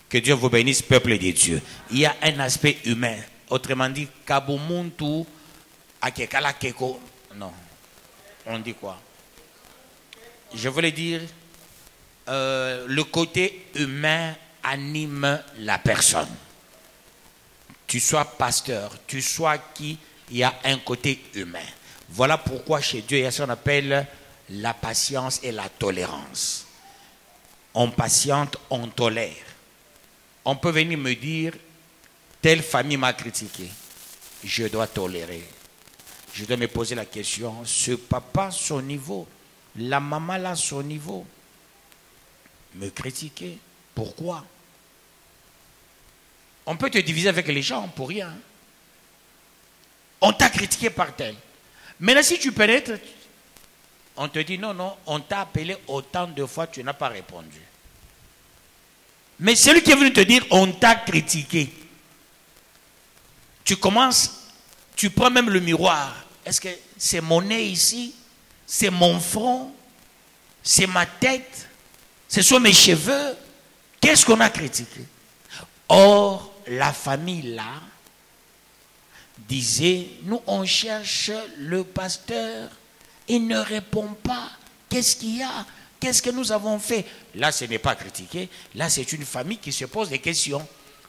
Que Dieu vous bénisse, peuple de Dieu. Il y a un aspect humain. Autrement dit, Kabumuntu, Akekala Keko. Non. On dit quoi? je voulais dire, le côté humain anime la personne. Tu sois pasteur, tu sois qui, il y a un côté humain. Voilà pourquoi chez Dieu, il y a ce qu'on appelle la patience et la tolérance. On patiente, on tolère. On peut venir me dire, telle famille m'a critiqué. Je dois tolérer. Je dois me poser la question, ce papa, son niveau, la maman là, son niveau, me critiquer. Pourquoi? On peut te diviser avec les gens pour rien. On t'a critiqué par tel. Maintenant, si tu pénètres, on te dit non, non, on t'a appelé autant de fois, tu n'as pas répondu. Mais celui qui est venu te dire, on t'a critiqué. Tu commences, tu prends même le miroir. Est-ce que c'est mon nez ici? C'est mon front? C'est ma tête? Ce sont mes cheveux? Qu'est-ce qu'on a critiqué? Or, la famille là disait, nous on cherche le pasteur, il ne répond pas. Qu'est-ce qu'il y a? Qu'est-ce que nous avons fait? Là, ce n'est pas critiqué. Là, c'est une famille qui se pose des questions.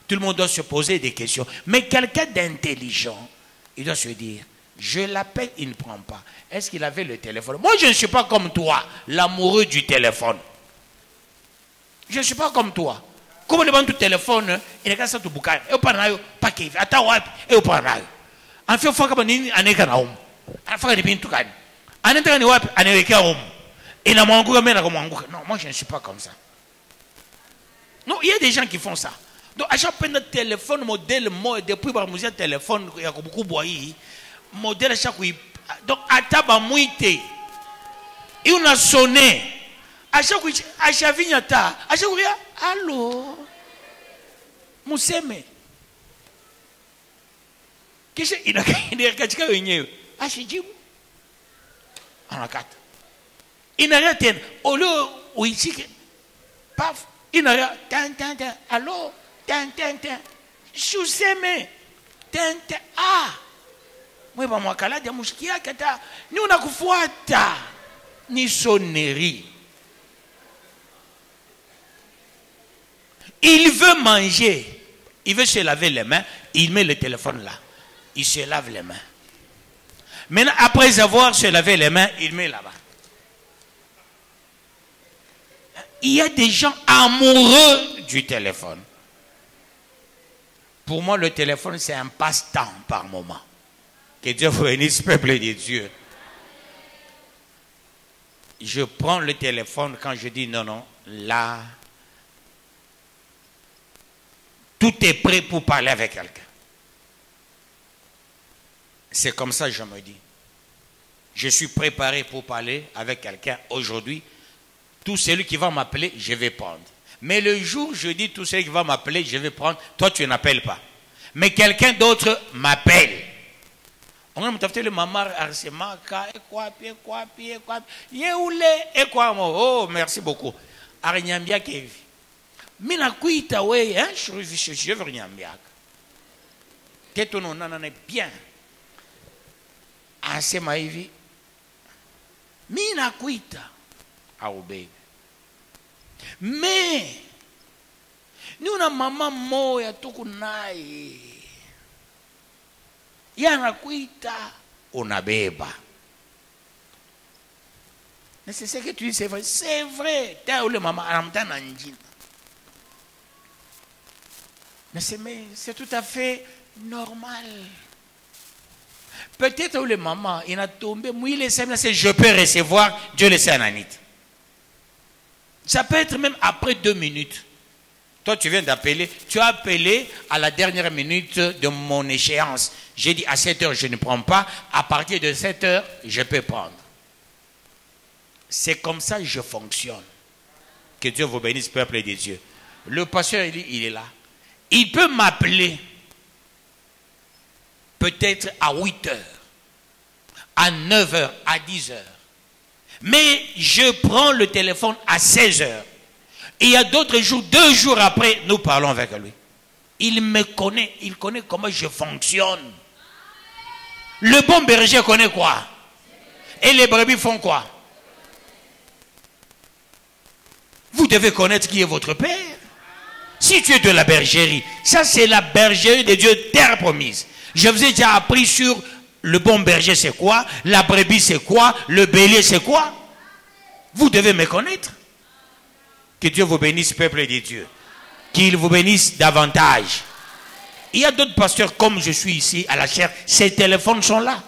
Tout le monde doit se poser des questions. Mais quelqu'un d'intelligent, il doit se dire, je l'appelle, il ne prend pas. Est-ce qu'il avait le téléphone? Moi, je ne suis pas comme toi, l'amoureux du téléphone. Je ne suis pas comme toi. Comment le banc du téléphone, il regarde ça tout boucan. Et au parnaio, pas qu'il fait. Attends, et au parnaio. En fait, il faut que nous anécanaum. En fait, il tout can. En entrant au anécanaum. Et la mangouka, mais la mangouka. Non, moi, je ne suis pas comme ça. Non, il y a des gens qui font ça. Donc, à chaque fois, notre téléphone, modèle, moi, depuis par musée, téléphone, il y a beaucoup de bois. Modèle, à chaque fois. Donc, à table, mouité. Et on a sonné. À chaque fois, à chaque fois, allô, Mousseme. Qu'est-ce qu'il y a? Il y a quelque chose qui est ah, c'est Jim. On a quatre. Il n'a rien à au lieu où ici, paf, il n'a rien. Allô, Mousseme. Ah. Moi, moi, kala de mouchikia kata. Nous, on a kufuata. Ni sonnerie. Il veut manger, il veut se laver les mains, il met le téléphone là, il se lave les mains. Maintenant, après avoir se lavé les mains, il met là-bas. Il y a des gens amoureux du téléphone. Pour moi, le téléphone, c'est un passe-temps par moment. Que Dieu vous bénisse, peuple de Dieu. Je prends le téléphone quand je dis non, non, là, tout est prêt pour parler avec quelqu'un. C'est comme ça que je me dis. Je suis préparé pour parler avec quelqu'un aujourd'hui. Tout celui qui va m'appeler, je vais prendre. Mais le jour où je dis tout celui qui va m'appeler, je vais prendre, toi tu n'appelles pas. Mais quelqu'un d'autre m'appelle. On a dit le maman arsemaka et quoi. Oh, merci beaucoup. Arinyambia kevi. Mina kuita we hein je veux rien bien. Que ton nom est bien. Assez maivi. Mina kuita aube. Mais nous na maman moya tukunai. Yana kuita unabeba. Mais c'est ce que tu dis, c'est vrai. C'est vrai. T'as où le maman aramta nanjina. Mais c'est tout à fait normal. Peut-être où le maman, il a tombé, c'est je peux recevoir, Dieu le sait en Anit. Ça peut être même après 2 minutes. Toi, tu viens d'appeler, tu as appelé à la dernière minute de mon échéance. J'ai dit à 7 heures, je ne prends pas. À partir de 7 heures, je peux prendre. C'est comme ça que je fonctionne. Que Dieu vous bénisse, peuple de Dieu. Le pasteur, il est là. Il peut m'appeler peut-être à 8 heures, à 9 heures, à 10 heures. Mais je prends le téléphone à 16 heures. Et il y a d'autres jours, 2 jours après, nous parlons avec lui. Il me connaît, il connaît comment je fonctionne. Le bon berger connaît quoi? Et les brebis font quoi? Vous devez connaître qui est votre Père. Si tu es de la bergerie, ça c'est la bergerie de Dieu, terre promise. Je vous ai déjà appris sur le bon berger c'est quoi, la brebis c'est quoi, le bélier c'est quoi. Vous devez me connaître. Que Dieu vous bénisse, peuple de Dieu. Qu'il vous bénisse davantage. Il y a d'autres pasteurs comme je suis ici à la chaire, ces téléphones sont là.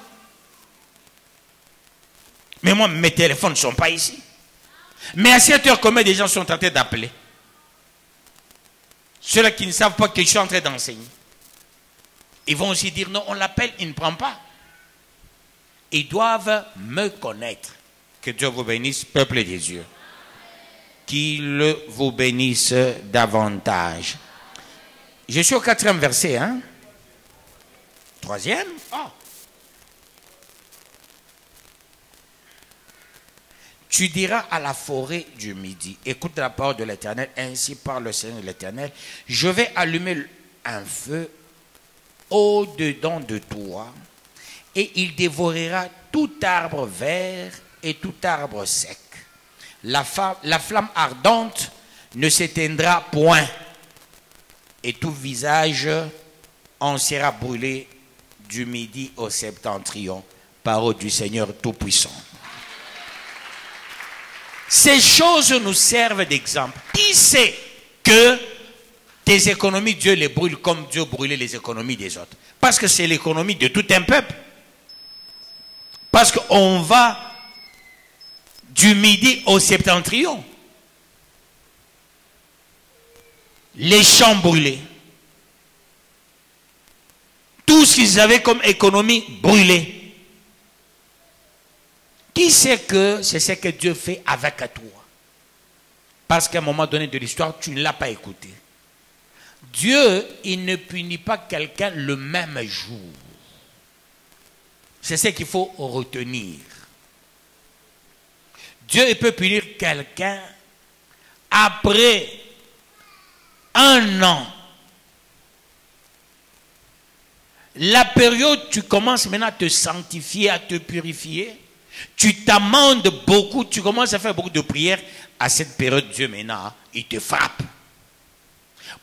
Mais moi, mes téléphones ne sont pas ici. Mais à cette heure, combien de gens sont en train d'appeler? Ceux-là qui ne savent pas que je suis en train d'enseigner. Ils vont aussi dire non, on l'appelle, il ne prend pas. Ils doivent me connaître. Que Dieu vous bénisse, peuple de Dieu. Qu'il vous bénisse davantage. Je suis au 4e verset, hein? 3e? Oh. Tu diras à la forêt du midi, écoute la parole de l'Éternel, ainsi parle le Seigneur de l'Éternel, je vais allumer un feu au-dedans de toi, et il dévorera tout arbre vert et tout arbre sec. La flamme ardente ne s'éteindra point, et tout visage en sera brûlé du midi au septentrion. Parole du Seigneur Tout-Puissant. Ces choses nous servent d'exemple. Qui sait que tes économies, Dieu les brûle comme Dieu brûlait les économies des autres? Parce que c'est l'économie de tout un peuple. Parce qu'on va du midi au septentrion. Les champs brûlés. Tout ce qu'ils avaient comme économie brûlé. Qui sait que c'est ce que Dieu fait avec toi? Parce qu'à un moment donné de l'histoire, tu ne l'as pas écouté. Dieu, il ne punit pas quelqu'un le même jour. C'est ce qu'il faut retenir. Dieu, il peut punir quelqu'un après 1 an. La période, tu commences maintenant à te sanctifier, à te purifier. Tu t'amendes beaucoup, tu commences à faire beaucoup de prières. À cette période, Dieu maintenant, il te frappe.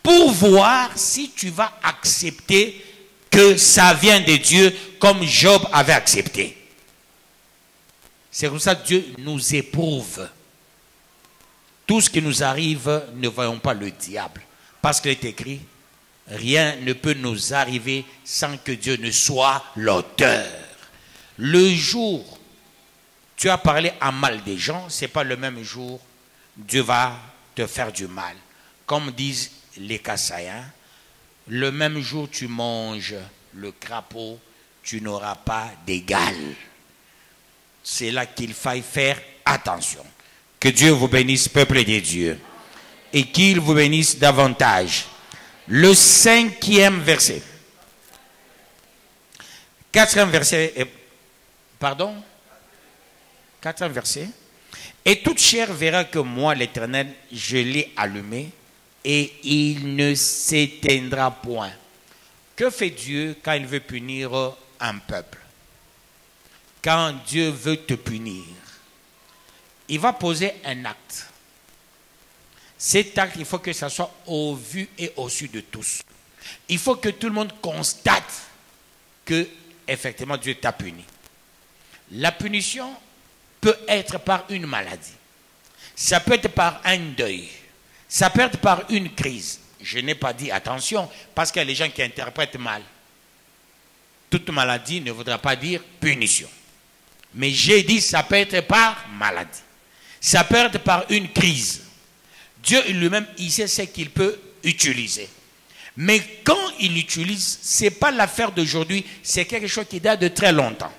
Pour voir si tu vas accepter que ça vient de Dieu comme Job avait accepté. C'est comme ça que Dieu nous éprouve. Tout ce qui nous arrive, ne voyons pas le diable. Parce qu'il est écrit, rien ne peut nous arriver sans que Dieu ne soit l'auteur. Le jour tu as parlé à mal des gens, ce n'est pas le même jour, Dieu va te faire du mal. Comme disent les Kassaïens, le même jour tu manges le crapaud, tu n'auras pas d'égal. C'est là qu'il faille faire attention. Que Dieu vous bénisse, peuple de Dieu, et qu'il vous bénisse davantage. Le 5e verset. 4e verset, pardon? 4e verset. Et toute chair verra que moi, l'Éternel, je l'ai allumé et il ne s'éteindra point. Que fait Dieu quand il veut punir un peuple? Quand Dieu veut te punir, il va poser un acte. Cet acte, il faut que ça soit au vu et au su de tous. Il faut que tout le monde constate que, effectivement, Dieu t'a puni. La punition peut être par une maladie. Ça peut être par un deuil. Ça peut être par une crise. Je n'ai pas dit attention, parce qu'il y a des gens qui interprètent mal. Toute maladie ne voudra pas dire punition. Mais j'ai dit ça peut être par maladie. Ça peut être par une crise. Dieu lui-même, il sait ce qu'il peut utiliser. Mais quand il l'utilise, ce n'est pas l'affaire d'aujourd'hui, c'est quelque chose qui date de très longtemps.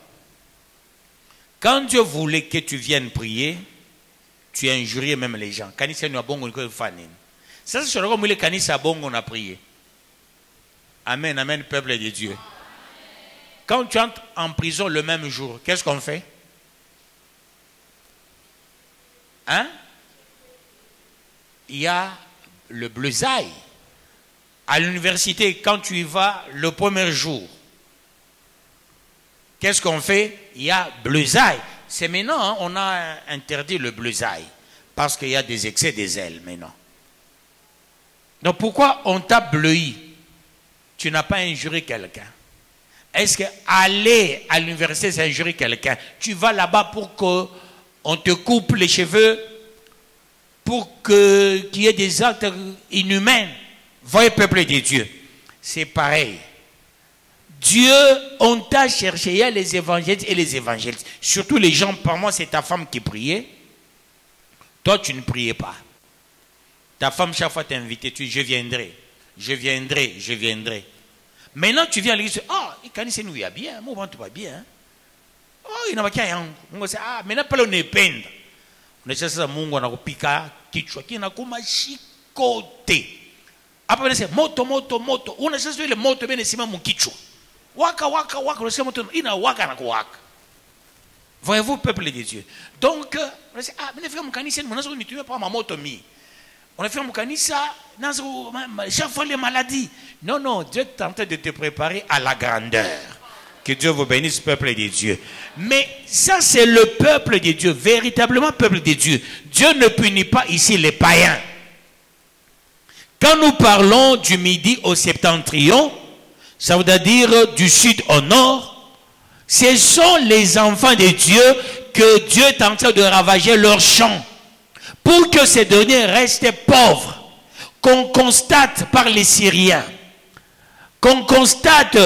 Quand Dieu voulait que tu viennes prier, tu injuriais même les gens. Ça, c'est comme il kanisa bongo on a prié. Amen, amen, peuple de Dieu. Quand tu entres en prison le même jour, qu'est-ce qu'on fait? Hein? Il y a le bleusaille. À l'université, quand tu y vas le premier jour, qu'est-ce qu'on fait? Il y a bleusaille. C'est maintenant, hein, on a interdit le bleusaille. Parce qu'il y a des excès des ailes maintenant. Donc pourquoi on t'a bleui? Tu n'as pas injurié quelqu'un. Est-ce que aller à l'université, c'est injurier quelqu'un? Tu vas là-bas pour qu'on te coupe les cheveux, pour qu'il y ait des actes inhumains. Voyez, peuple de Dieu, c'est pareil. Dieu, on t'a cherché. Il y a les évangélistes et les évangélistes. Surtout les gens, par moi, c'est ta femme qui priait. Toi, tu ne priais pas. Ta femme, chaque fois, t'invitait, tu dis, je viendrai, je viendrai, je viendrai. Maintenant, tu viens à l'église, ah, il connaît nous, il y a bien, moi, tout va bien. Oh, il n'a pas qu'à y aller. Ah, maintenant, pas le peindre. On est ça, Mungu, on a pika, kichwa, qui n'a comme chicoté. Après, c'est moto, moto, moto. On a cherché le moto, bien, c'est mon kichwa. Waka, waka, waka, le moto, il a waka, waka. Voyez-vous, peuple de Dieu. Donc, on a dit, ah, mais frère, mon canissé, mon asso, tu ne pas ma moto, mi. On a fait mon canissa, chaque fois les maladies. Non, non, Dieu est en train de te préparer à la grandeur. Que Dieu vous bénisse, peuple de Dieu. Mais ça, c'est le peuple de Dieu, véritablement peuple de Dieu. Dieu ne punit pas ici les païens. Quand nous parlons du midi au septentrion, ça veut dire du sud au nord, ce sont les enfants de Dieu que Dieu est en train de ravager leurs champs. Pour que ces derniers restent pauvres, qu'on constate par les Syriens, qu'on constate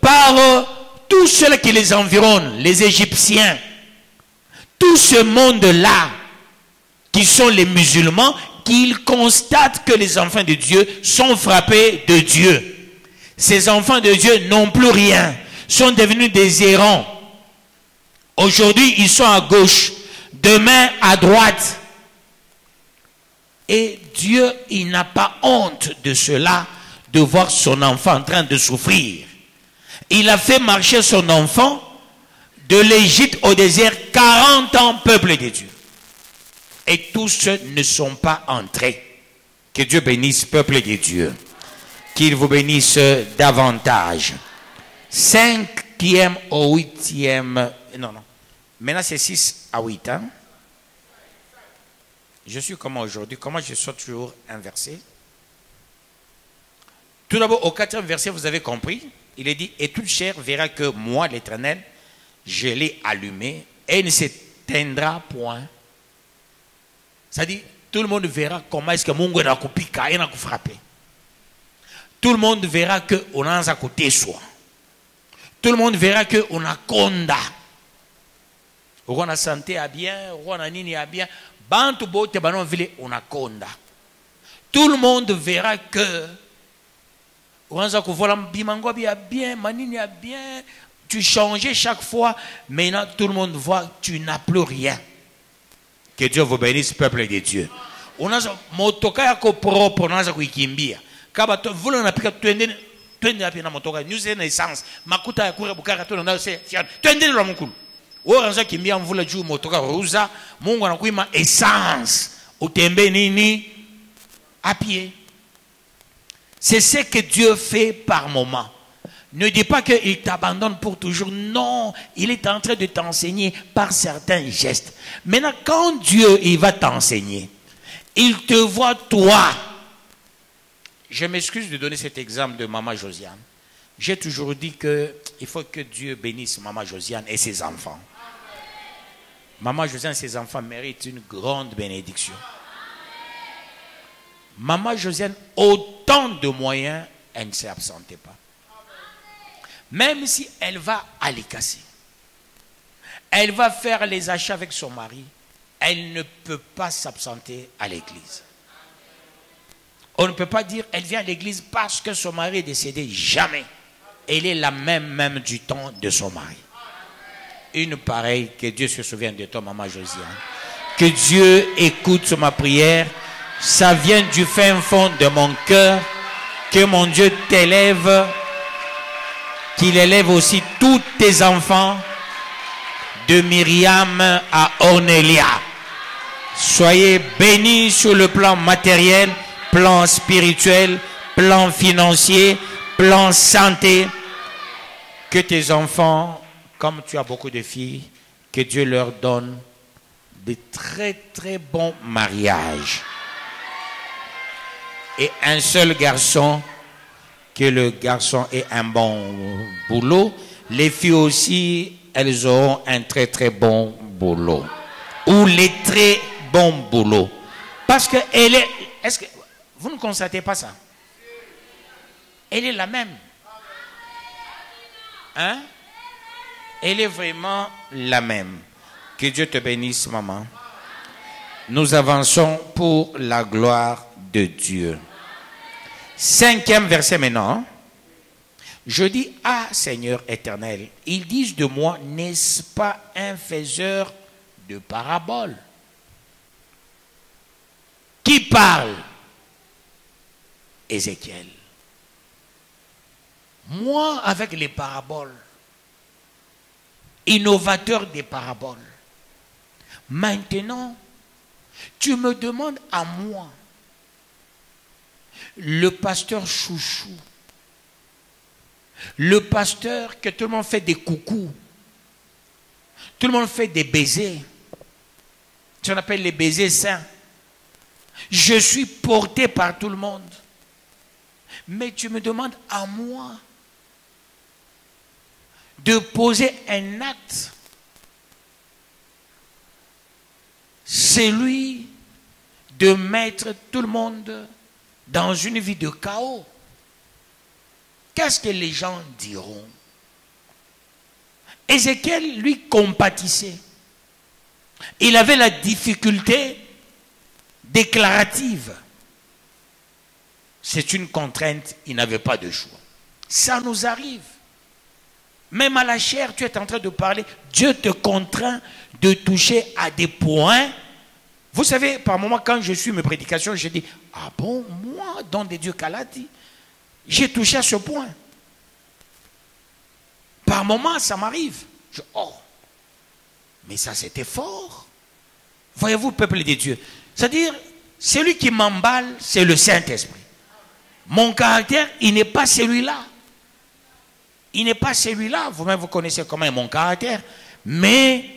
par tous ceux qui les environnent, les Égyptiens, tout ce monde-là, qui sont les musulmans, qu'ils constatent que les enfants de Dieu sont frappés de Dieu. Ces enfants de Dieu n'ont plus rien, sont devenus des errants. Aujourd'hui, ils sont à gauche, demain à droite. Et Dieu, il n'a pas honte de cela, de voir son enfant en train de souffrir. Il a fait marcher son enfant de l'Égypte au désert 40 ans, peuple de Dieu. Et tous ne sont pas entrés. Que Dieu bénisse, peuple de Dieu. Qu'il vous bénisse davantage. 5e au 8e. Non, non. Maintenant, c'est 6 à 8. Hein? Je suis comment aujourd'hui? Comment je saute toujours un verset? Tout d'abord, au 4e verset, vous avez compris. Il est dit, et toute chair verra que moi, l'Éternel, je l'ai allumé et il ne s'éteindra point. Ça dit, tout le monde verra comment est-ce que Mungu n'a coupé, il n'a frappé. Tout le monde verra qu'on a à côté soi. Tout le monde verra qu'on a conda. On a santé à bien, on a nini à bien. Bantu bote banon vile on a conda. Tout le monde verra que on a voilà bimango bien, manini a bien. Tu changeais chaque fois, maintenant tout le monde voit que tu n'as plus rien. Que Dieu vous bénisse, peuple de Dieu. On a motoka yako propre, on a kuikimbia. Kaba to vula na pika twende api na motoka. Nous c'est naissance. Makuta ya kure bukara to na se twende lo mukulu. Oranza kimbia mvula juu motoka ruza. Mungu anakuima essence. Utembe nini à pied. C'est ce que Dieu fait par moment. Ne dis pas qu'il t'abandonne pour toujours. Non, il est en train de t'enseigner par certains gestes. Maintenant, quand Dieu il va t'enseigner, il te voit toi. Je m'excuse de donner cet exemple de Maman Josiane. J'ai toujours dit qu'il faut que Dieu bénisse Maman Josiane et ses enfants. Maman Josiane et ses enfants méritent une grande bénédiction. Maman Josiane, autant de moyens, elle ne s'est absentée pas. Même si elle va à l'Écassi, elle va faire les achats avec son mari, elle ne peut pas s'absenter à l'église. On ne peut pas dire elle vient à l'église parce que son mari est décédé. Jamais. Elle est la même du temps de son mari. Une pareille, que Dieu se souvienne de toi, Maman Josiane. Que Dieu écoute ma prière. Ça vient du fin fond de mon cœur. Que mon Dieu t'élève. Qu'il élève aussi tous tes enfants. De Myriam à Ornelia. Soyez bénis sur le plan matériel, plan spirituel, plan financier, plan santé. Que tes enfants, comme tu as beaucoup de filles, que Dieu leur donne de très très bons mariages. Et un seul garçon, que le garçon ait un bon boulot, les filles aussi, elles auront un très très bon boulot. Ou les très bons boulots. Parce que elle est... Est-ce que vous ne constatez pas ça? Elle est la même. Hein? Elle est vraiment la même. Que Dieu te bénisse, maman. Nous avançons pour la gloire de Dieu. 5e verset maintenant. Je dis, ah Seigneur éternel, ils disent de moi, n'est-ce pas un faiseur de paraboles? Qui parle? Ézéchiel. Moi, avec les paraboles, innovateur des paraboles, maintenant, tu me demandes à moi, le pasteur chouchou, le pasteur que tout le monde fait des coucous, tout le monde fait des baisers, ce qu'on appelle les baisers saints. Je suis porté par tout le monde. Mais tu me demandes à moi de poser un acte. C'est lui de mettre tout le monde dans une vie de chaos. Qu'est-ce que les gens diront? Ézéchiel, lui, compatissait. Il avait la difficulté déclarative. C'est une contrainte, il n'avait pas de choix. Ça nous arrive. Même à la chair, tu es en train de parler, Dieu te contraint de toucher à des points. Vous savez, par moments, quand je suis mes prédications, je dis, ah bon, moi, don de Dieu Kaladi, j'ai touché à ce point. Par moments, ça m'arrive. Oh, mais ça c'était fort. Voyez-vous, peuple de Dieu. C'est-à-dire, celui qui m'emballe, c'est le Saint-Esprit. Mon caractère, il n'est pas celui-là. Il n'est pas celui-là. Vous-même, vous connaissez comment est mon caractère. Mais,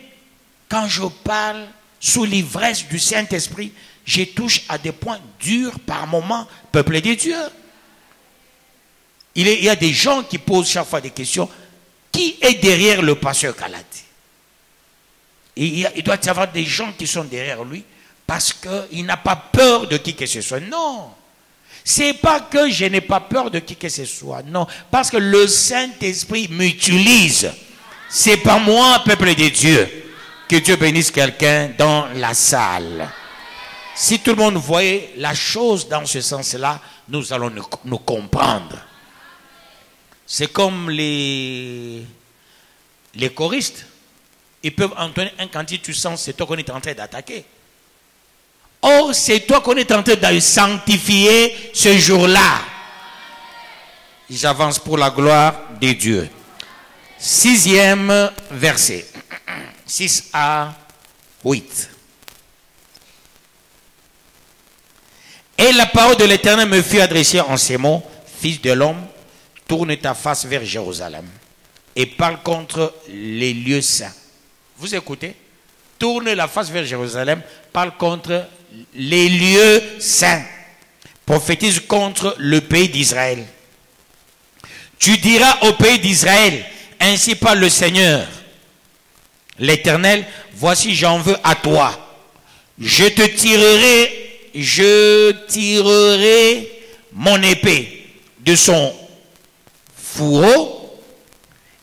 quand je parle sous l'ivresse du Saint-Esprit, je touche à des points durs par moment, peuple de Dieu. Il y a des gens qui posent chaque fois des questions. Qui est derrière le pasteur Kaladi? Il doit y avoir des gens qui sont derrière lui parce qu'il n'a pas peur de qui que ce soit. Non. C'est pas que je n'ai pas peur de qui que ce soit. Non. Parce que le Saint-Esprit m'utilise. C'est pas moi, peuple de Dieu. Que Dieu bénisse quelqu'un dans la salle. Si tout le monde voyait la chose dans ce sens-là, nous allons nous comprendre. C'est comme les choristes. Ils peuvent entonner un cantique, tu sens, c'est toi qu'on est en train d'attaquer. Or, c'est toi qu'on est en train de sanctifier ce jour-là. J'avance pour la gloire de Dieu. 6e verset. 6 à 8. Et la parole de l'Éternel me fut adressée en ces mots, fils de l'homme, tourne ta face vers Jérusalem et parle contre les lieux saints. Vous écoutez? Tourne la face vers Jérusalem, parle contre les lieux saints. Prophétise contre le pays d'Israël. Tu diras au pays d'Israël, ainsi parle le Seigneur, l'Éternel, voici j'en veux à toi. Je tirerai mon épée de son fourreau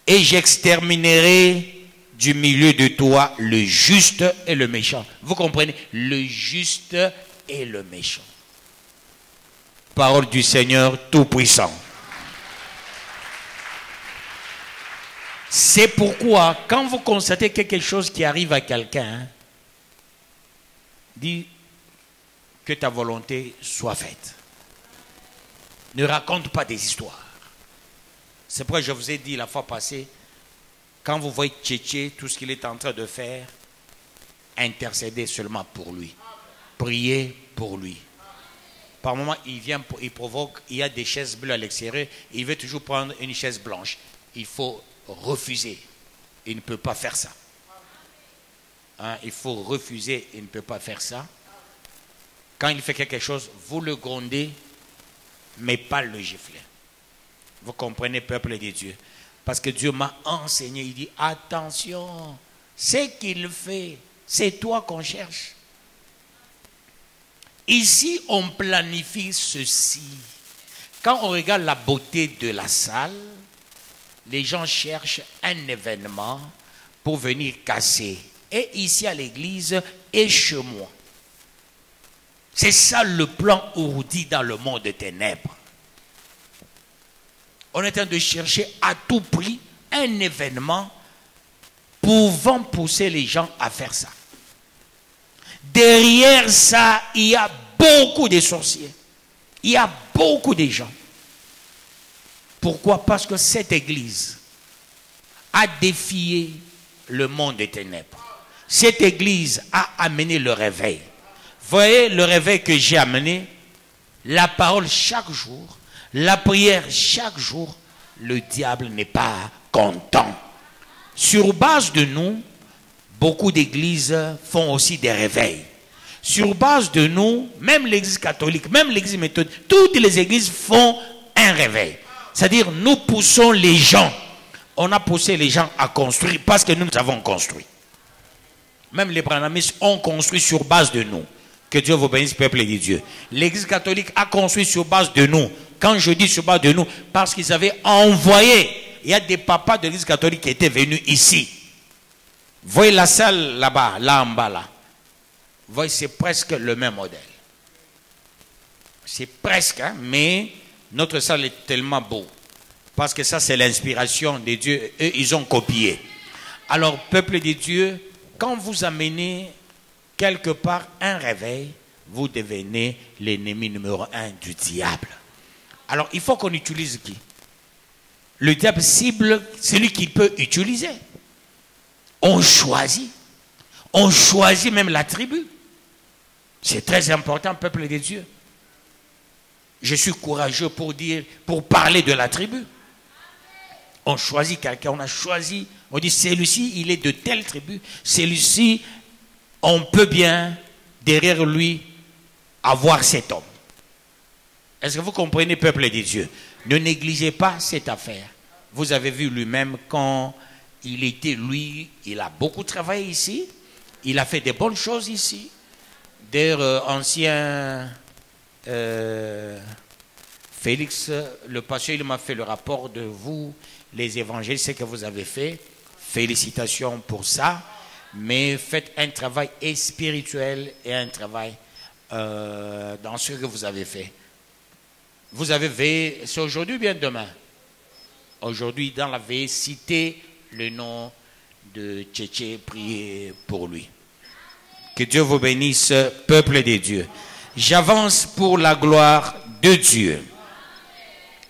et j'exterminerai du milieu de toi le juste et le méchant. Vous comprenez? Le juste et le méchant. Parole du Seigneur Tout-Puissant. C'est pourquoi, quand vous constatez quelque chose qui arrive à quelqu'un, dis que ta volonté soit faite. Ne raconte pas des histoires. C'est pourquoi je vous ai dit la fois passée, quand vous voyez Tchétché, tout ce qu'il est en train de faire, intercédez seulement pour lui. Priez pour lui. Par moment, il provoque, il y a des chaises bleues à l'extérieur, il veut toujours prendre une chaise blanche. Il faut refuser. Il ne peut pas faire ça. hein, il faut refuser, il ne peut pas faire ça. Quand il fait quelque chose, vous le grondez, mais pas le gifler. Vous comprenez, peuple de Dieu? Parce que Dieu m'a enseigné, il dit, attention, ce qu'il fait, c'est toi qu'on cherche. Ici, on planifie ceci. Quand on regarde la beauté de la salle, les gens cherchent un événement pour venir casser. Et ici à l'église, et chez moi. C'est ça le plan ourdi dans le monde des ténèbres. On est en train de chercher à tout prix un événement pouvant pousser les gens à faire ça. Derrière ça, il y a beaucoup de sorciers. Il y a beaucoup de gens. Pourquoi? Parce que cette église a défié le monde des ténèbres. Cette église a amené le réveil. Voyez le réveil que j'ai amené, la parole chaque jour, la prière chaque jour, le diable n'est pas content. Sur base de nous, beaucoup d'églises font aussi des réveils. Sur base de nous, même l'église catholique, même l'église méthodique, toutes les églises font un réveil. C'est-à-dire, nous poussons les gens. On a poussé les gens à construire parce que nous avons construit. Même les branhamistes ont construit sur base de nous. Que Dieu vous bénisse, peuple de Dieu. L'église catholique a construit sur base de nous. Quand je dis sur base de nous, parce qu'ils avaient envoyé. Il y a des papas de l'église catholique qui étaient venus ici. Voyez la salle là-bas, là en bas là. Voyez, c'est presque le même modèle. C'est presque, hein, mais notre salle est tellement beau. Parce que ça, c'est l'inspiration de Dieu. Eux, ils ont copié. Alors, peuple de Dieu, quand vous amenez quelque part un réveil, vous devenez l'ennemi numéro 1 du diable. Alors, il faut qu'on utilise qui? Le diable cible celui qui peut utiliser. On choisit. On choisit même la tribu. C'est très important, peuple de Dieu. Je suis courageux pour dire, pour parler de la tribu. On choisit quelqu'un, on a choisi, on dit celui-ci, il est de telle tribu. Celui-ci, on peut bien, derrière lui, avoir cet homme. Est-ce que vous comprenez, peuple de Dieu? Ne négligez pas cette affaire. Vous avez vu lui-même quand il était, lui, il a beaucoup travaillé ici. Il a fait des bonnes choses ici. D'ailleurs, ancien Félix, le pasteur, il m'a fait le rapport de vous, les évangiles, ce que vous avez fait. Félicitations pour ça. Mais faites un travail spirituel et un travail dans ce que vous avez fait. Vous avez veillé, c'est aujourd'hui ou bien demain? Aujourd'hui, dans la veille, citez le nom de Tchétché, priez pour lui. Que Dieu vous bénisse, peuple de Dieu. J'avance pour la gloire de Dieu.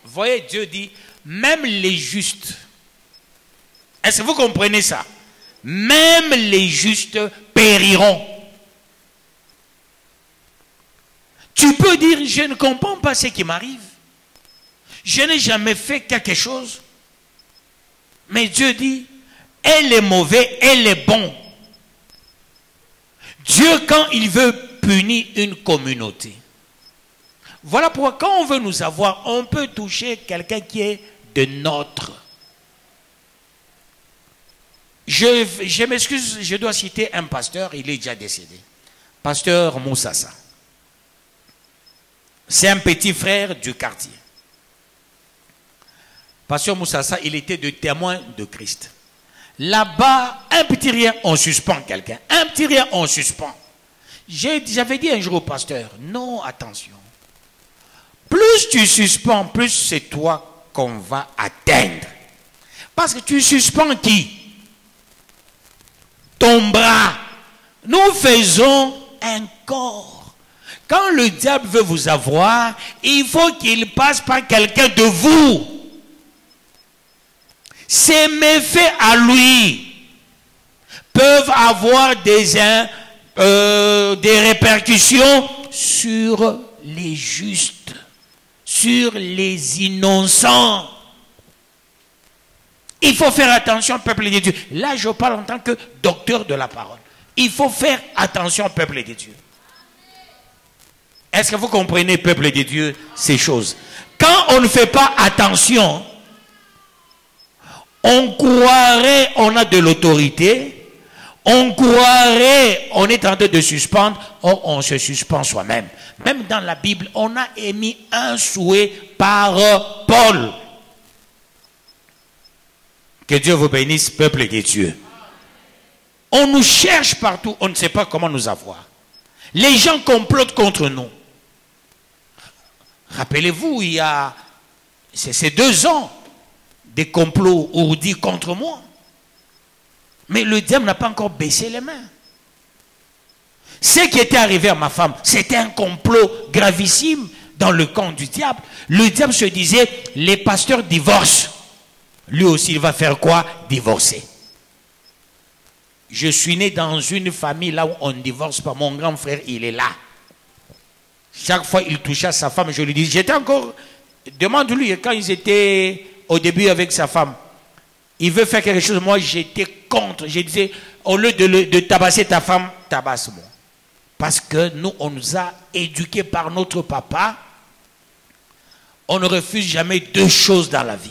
Voyez, Dieu dit, même les justes, est-ce que vous comprenez ça? Même les justes périront. Tu peux dire, je ne comprends pas ce qui m'arrive. Je n'ai jamais fait quelque chose. Mais Dieu dit, elle est mauvais, elle est bon. Dieu, quand il veut punir une communauté, voilà pourquoi quand on veut nous avoir, on peut toucher quelqu'un qui est de notre. Je m'excuse, je dois citer un pasteur, il est déjà décédé. Pasteur Moussassa. C'est un petit frère du quartier. Pasteur Moussassa, il était de témoin de Christ. Là-bas, un petit rien, on suspend quelqu'un. Un petit rien, on suspend. J'avais dit un jour au pasteur, non, attention. Plus tu suspends, plus c'est toi qu'on va atteindre. Parce que tu suspends qui? Ton bras. Nous faisons un corps. Quand le diable veut vous avoir, il faut qu'il passe par quelqu'un de vous. Ces méfaits à lui peuvent avoir des répercussions sur les justes, sur les innocents. Il faut faire attention, peuple de Dieu. Là, je parle en tant que docteur de la parole. Il faut faire attention, peuple de Dieu. Est-ce que vous comprenez, peuple de Dieu, ces choses? Quand on ne fait pas attention, on croirait on a de l'autorité, on croirait on est en train de suspendre, on se suspend soi-même. Même dans la Bible, on a émis un souhait par Paul. Que Dieu vous bénisse, peuple de Dieu. On nous cherche partout, on ne sait pas comment nous avoir. Les gens complotent contre nous. Rappelez-vous, il y a ces 2 ans, des complots ourdis contre moi. Mais le diable n'a pas encore baissé les mains. Ce qui était arrivé à ma femme, c'était un complot gravissime dans le camp du diable. Le diable se disait, les pasteurs divorcent. Lui aussi, il va faire quoi? Divorcer. Je suis né dans une famille là où on ne divorce pas. Mon grand frère, il est là. Chaque fois il touchait sa femme, je lui dis, j'étais encore, demande-lui, quand ils étaient au début avec sa femme, il veut faire quelque chose, moi j'étais contre, je disais, au lieu de tabasser ta femme, tabasse-moi. Parce que nous, on nous a éduqués par notre papa, on ne refuse jamais 2 choses dans la vie,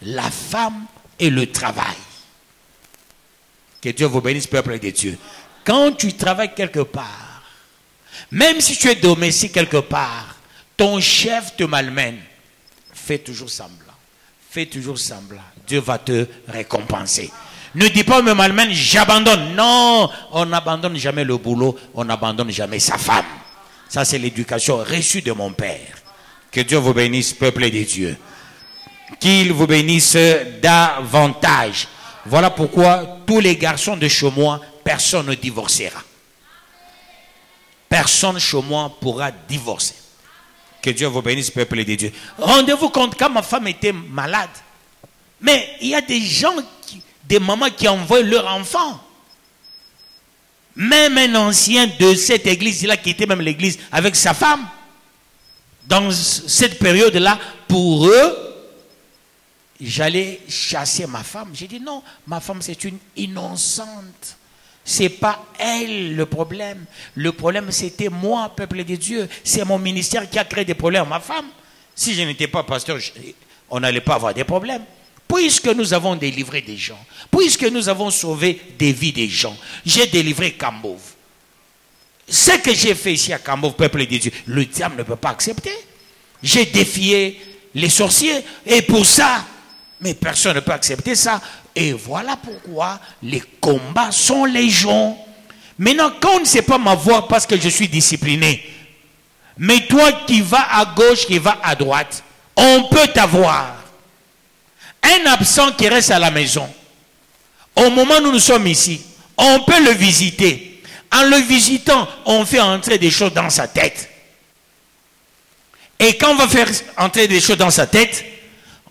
la femme et le travail. Que Dieu vous bénisse, peuple de Dieu. Quand tu travailles quelque part, même si tu es domestique quelque part, ton chef te malmène, fais toujours semblant. Fais toujours semblant. Dieu va te récompenser. Ne dis pas, me malmène, j'abandonne. Non, on n'abandonne jamais le boulot, on n'abandonne jamais sa femme. Ça, c'est l'éducation reçue de mon père. Que Dieu vous bénisse, peuple de Dieu. Qu'il vous bénisse davantage. Voilà pourquoi tous les garçons de chez moi, personne ne divorcera. Personne chez moi pourra divorcer. Que Dieu vous bénisse, peuple de Dieu. Rendez-vous compte, quand ma femme était malade, mais il y a des gens, des mamans qui envoient leurs enfants. Même un ancien de cette église, il a quitté même l'église avec sa femme. Dans cette période-là, pour eux, j'allais chasser ma femme. J'ai dit non, ma femme c'est une innocente. C'est pas elle le problème. Le problème c'était moi, peuple de Dieu. C'est mon ministère qui a créé des problèmes à ma femme. Si je n'étais pas pasteur, on n'allait pas avoir des problèmes. Puisque nous avons délivré des gens, puisque nous avons sauvé des vies des gens, j'ai délivré Kambov. Ce que j'ai fait ici à Kambov, peuple de Dieu, le diable ne peut pas accepter. J'ai défié les sorciers et pour ça, mais personne ne peut accepter ça. Et voilà pourquoi les combats sont légion. Maintenant, quand on ne sait pas m'avoir parce que je suis discipliné, mais toi qui vas à gauche, qui vas à droite, on peut t'avoir. Un absent qui reste à la maison, au moment où nous sommes ici, on peut le visiter. En le visitant, on fait entrer des choses dans sa tête. Et quand on va faire entrer des choses dans sa tête,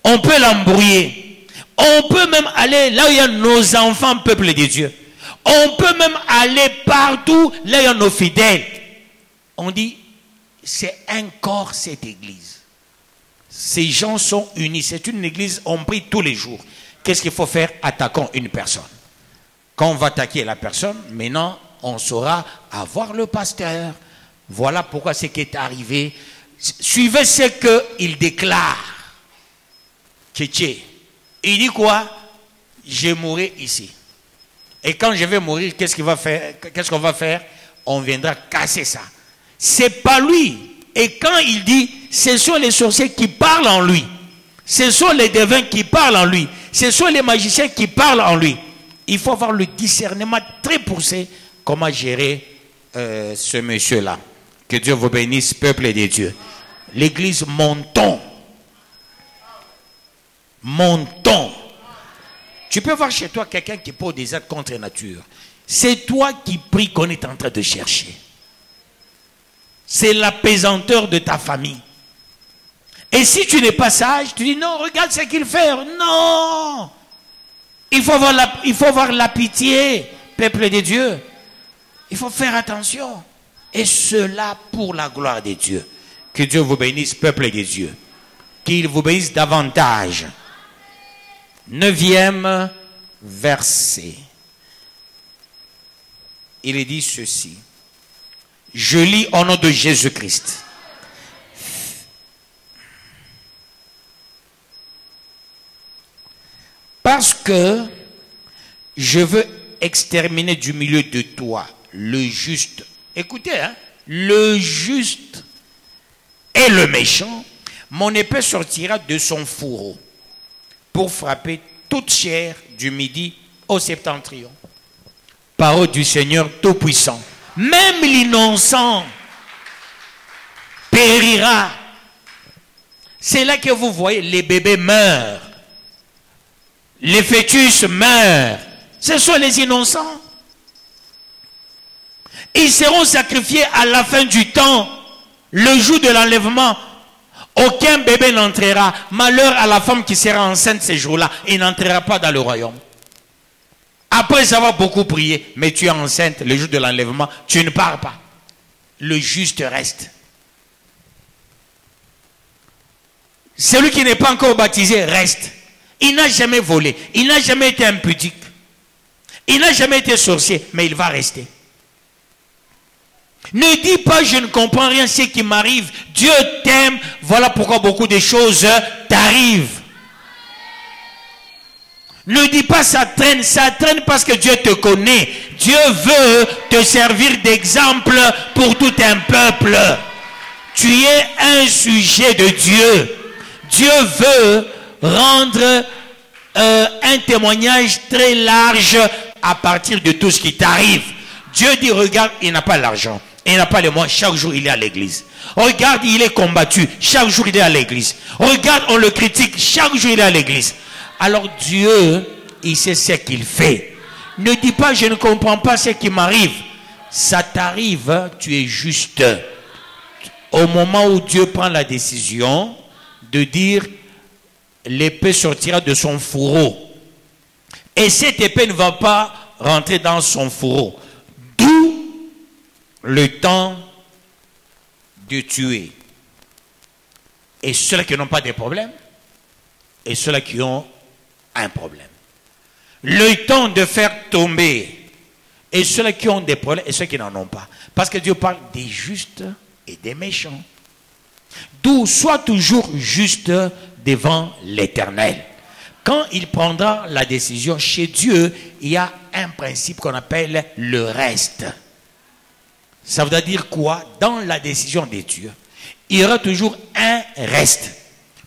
on peut l'embrouiller. On peut même aller là où il y a nos enfants, peuple de Dieu. On peut même aller partout là où il y a nos fidèles. On dit, c'est un corps cette église. Ces gens sont unis. C'est une église, on prie tous les jours. Qu'est-ce qu'il faut faire? Attaquons une personne. Quand on va attaquer la personne, maintenant, on saura avoir le pasteur. Voilà pourquoi ce qui est arrivé. Suivez ce qu'il déclare. Tchétché. Il dit quoi? Je mourrai ici. Et quand je vais mourir, qu'est-ce qu'on va faire? On viendra casser ça. C'est pas lui. Et quand il dit, ce sont les sorciers qui parlent en lui. Ce sont les devins qui parlent en lui. Ce sont les magiciens qui parlent en lui. Il faut avoir le discernement très poussé comment gérer ce monsieur-là. Que Dieu vous bénisse, peuple de Dieu. L'église, montons. Montons. Tu peux voir chez toi quelqu'un qui pose des actes contre nature. C'est toi qui pries qu'on est en train de chercher. C'est l'apaisanteur de ta famille. Et si tu n'es pas sage, tu dis non, regarde ce qu'il fait. Non. Il faut avoir la pitié, peuple de Dieu. Il faut faire attention. Et cela pour la gloire de Dieu. Que Dieu vous bénisse, peuple de Dieu. Qu'il vous bénisse davantage. 9e verset. il dit ceci. Je lis au nom de Jésus-Christ. Parce que je veux exterminer du milieu de toi le juste. Écoutez, hein, le juste et le méchant. Mon épée sortira de son fourreau pour frapper toute chair du midi au septentrion. Parole du Seigneur Tout-Puissant. Même l'innocent périra. C'est là que vous voyez, les bébés meurent. Les fœtus meurent. Ce sont les innocents. Ils seront sacrifiés à la fin du temps. Le jour de l'enlèvement, aucun bébé n'entrera. Malheur à la femme qui sera enceinte ces jours-là. Il n'entrera pas dans le royaume. Après avoir beaucoup prié, mais tu es enceinte le jour de l'enlèvement, tu ne pars pas. Le juste reste. Celui qui n'est pas encore baptisé reste. Il n'a jamais volé. Il n'a jamais été impudique. Il n'a jamais été sorcier, mais il va rester. Ne dis pas je ne comprends rien ce qui m'arrive. Dieu t'aime. Voilà pourquoi beaucoup de choses t'arrivent. Ne dis pas ça traîne parce que Dieu te connaît. Dieu veut te servir d'exemple pour tout un peuple. Tu es un sujet de Dieu. Dieu veut rendre un témoignage très large à partir de tout ce qui t'arrive. Dieu dit, regarde, il n'a pas l'argent, il n'a pas les moyens, chaque jour il est à l'église. Regarde, il est combattu, chaque jour il est à l'église. Regarde, on le critique, chaque jour il est à l'église. Alors Dieu, il sait ce qu'il fait. Ne dis pas, je ne comprends pas ce qui m'arrive. Ça t'arrive, tu es juste. Au moment où Dieu prend la décision de dire, l'épée sortira de son fourreau. Et cette épée ne va pas rentrer dans son fourreau. D'où le temps de tuer. Et ceux qui n'ont pas de problème, et ceux qui ont un problème. Le temps de faire tomber, et ceux qui ont des problèmes, et ceux qui n'en ont pas. Parce que Dieu parle des justes et des méchants. D'où sois toujours juste devant l'Éternel. Quand il prendra la décision, chez Dieu, il y a un principe qu'on appelle le reste. Ça veut dire quoi? Dans la décision de Dieu, il y aura toujours un reste.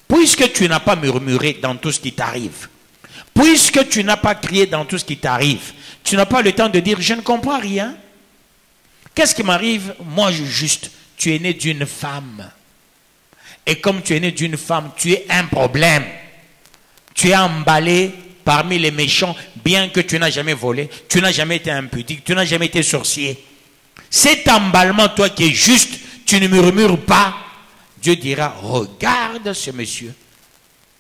Puisque tu n'as pas murmuré dans tout ce qui t'arrive, puisque tu n'as pas crié dans tout ce qui t'arrive, tu n'as pas le temps de dire, je ne comprends rien. Qu'est-ce qui m'arrive? Moi, juste, tu es né d'une femme. Et comme tu es né d'une femme, tu es un problème. Tu es emballé parmi les méchants, bien que tu n'as jamais volé, tu n'as jamais été impudique, tu n'as jamais été sorcier. Cet emballement, toi qui es juste, tu ne murmures pas. Dieu dira, regarde ce monsieur.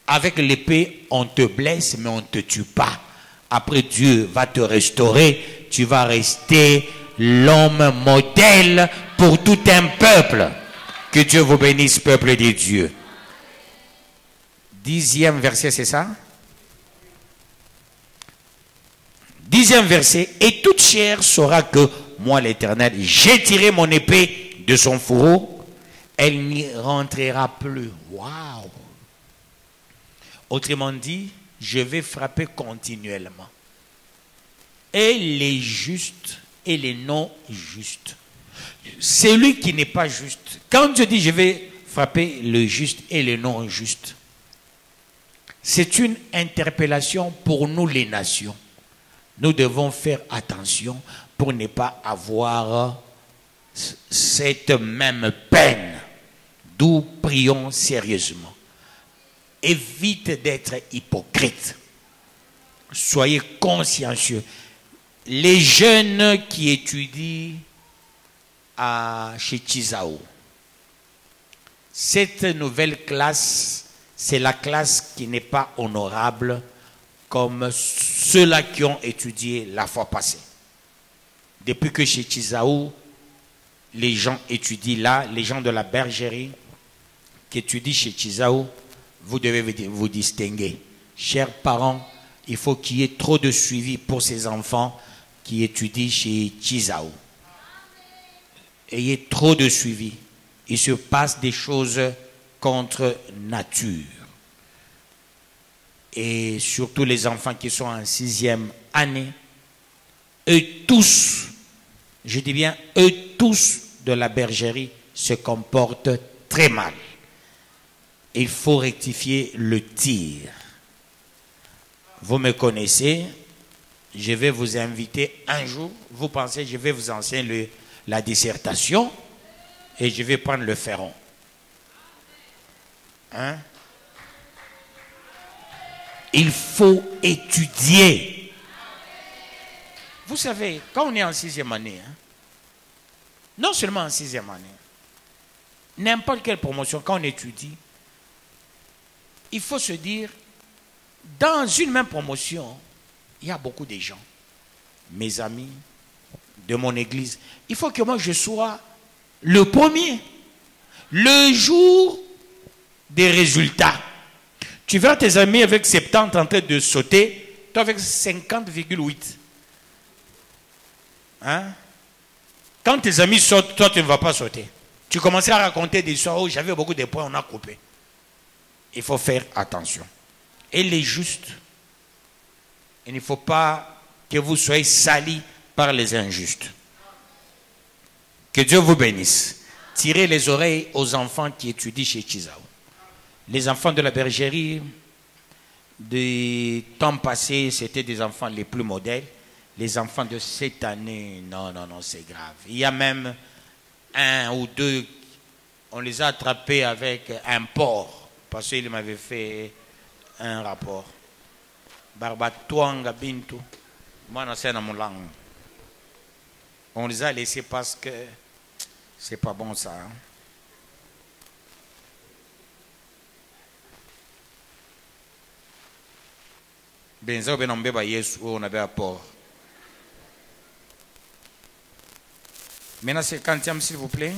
Avec l'épée, on te blesse, mais on ne te tue pas. Après, Dieu va te restaurer. Tu vas rester l'homme modèle pour tout un peuple. Que Dieu vous bénisse, peuple de Dieu. 10e verset, c'est ça? 10e verset. Et toute chair saura que moi, l'Éternel, j'ai tiré mon épée de son fourreau. Elle n'y rentrera plus. Waouh! Autrement dit, je vais frapper continuellement. Et les justes et les non justes. Celui qui n'est pas juste. Quand Dieu dit je vais frapper le juste et le non juste, c'est une interpellation pour nous les nations. Nous devons faire attention pour ne pas avoir cette même peine. D'où prions sérieusement. Évite d'être hypocrite. Soyez consciencieux. Les jeunes qui étudient chez Chizao, cette nouvelle classe, c'est la classe qui n'est pas honorable comme ceux-là qui ont étudié la fois passée. Depuis que chez Chizao, les gens étudient là, les gens de la bergerie qui étudient chez Chizao, vous devez vous distinguer. Chers parents, il faut qu'il y ait trop de suivi pour ces enfants qui étudient chez Chizao. Ayez trop de suivi. Il se passe des choses contre nature. Et surtout les enfants qui sont en 6e année, eux tous, je dis bien eux tous de la bergerie se comportent très mal. Il faut rectifier le tir. Vous me connaissez, je vais vous inviter un jour, vous pensez je vais vous enseigner la dissertation et je vais prendre le ferron. Hein? Il faut étudier. Vous savez, quand on est en 6e année, hein, non seulement en 6e année, n'importe quelle promotion, quand on étudie, il faut se dire, dans une même promotion, il y a beaucoup de gens, mes amis, de mon église. Il faut que moi je sois le premier. Le jour des résultats. Tu verras tes amis avec 70 en train de sauter, toi avec 50,8. Hein? Quand tes amis sautent, toi tu ne vas pas sauter. Tu commences à raconter des histoires où j'avais beaucoup de points, on a coupé. Il faut faire attention. Et les justes, il ne faut pas que vous soyez salis par les injustes. Que Dieu vous bénisse. Tirez les oreilles aux enfants qui étudient chez Chizao. Les enfants de la bergerie, des temps passés, c'était des enfants les plus modèles. Les enfants de cette année, non, c'est grave. Il y a même un ou deux, on les a attrapés avec un porc, parce qu'il m'avait fait un rapport. Barbatuanga Bintu, moi, c'est dans mon langue. On les a laissés parce que c'est pas bon ça. Hein? Benza ben on beba Yesu on avait apport. Maintenant c'est 50e s'il vous plaît.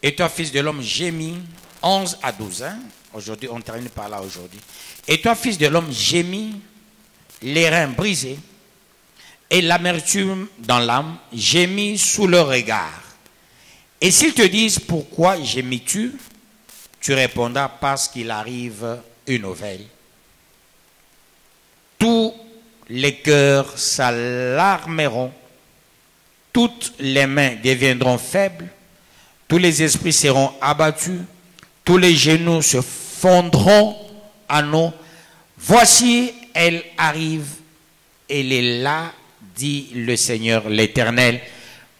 Et toi fils de l'homme gémis 11 à 12 hein. Aujourd'hui on termine par là aujourd'hui. Et toi fils de l'homme gémis les reins brisés et l'amertume dans l'âme gémis sous le regard. Et s'ils te disent pourquoi gémis-tu, tu répondras parce qu'il arrive une nouvelle. Tous les cœurs s'alarmeront, toutes les mains deviendront faibles, tous les esprits seront abattus, tous les genoux se fondront à nous. Voici, elle arrive, elle est là, dit le Seigneur l'Éternel.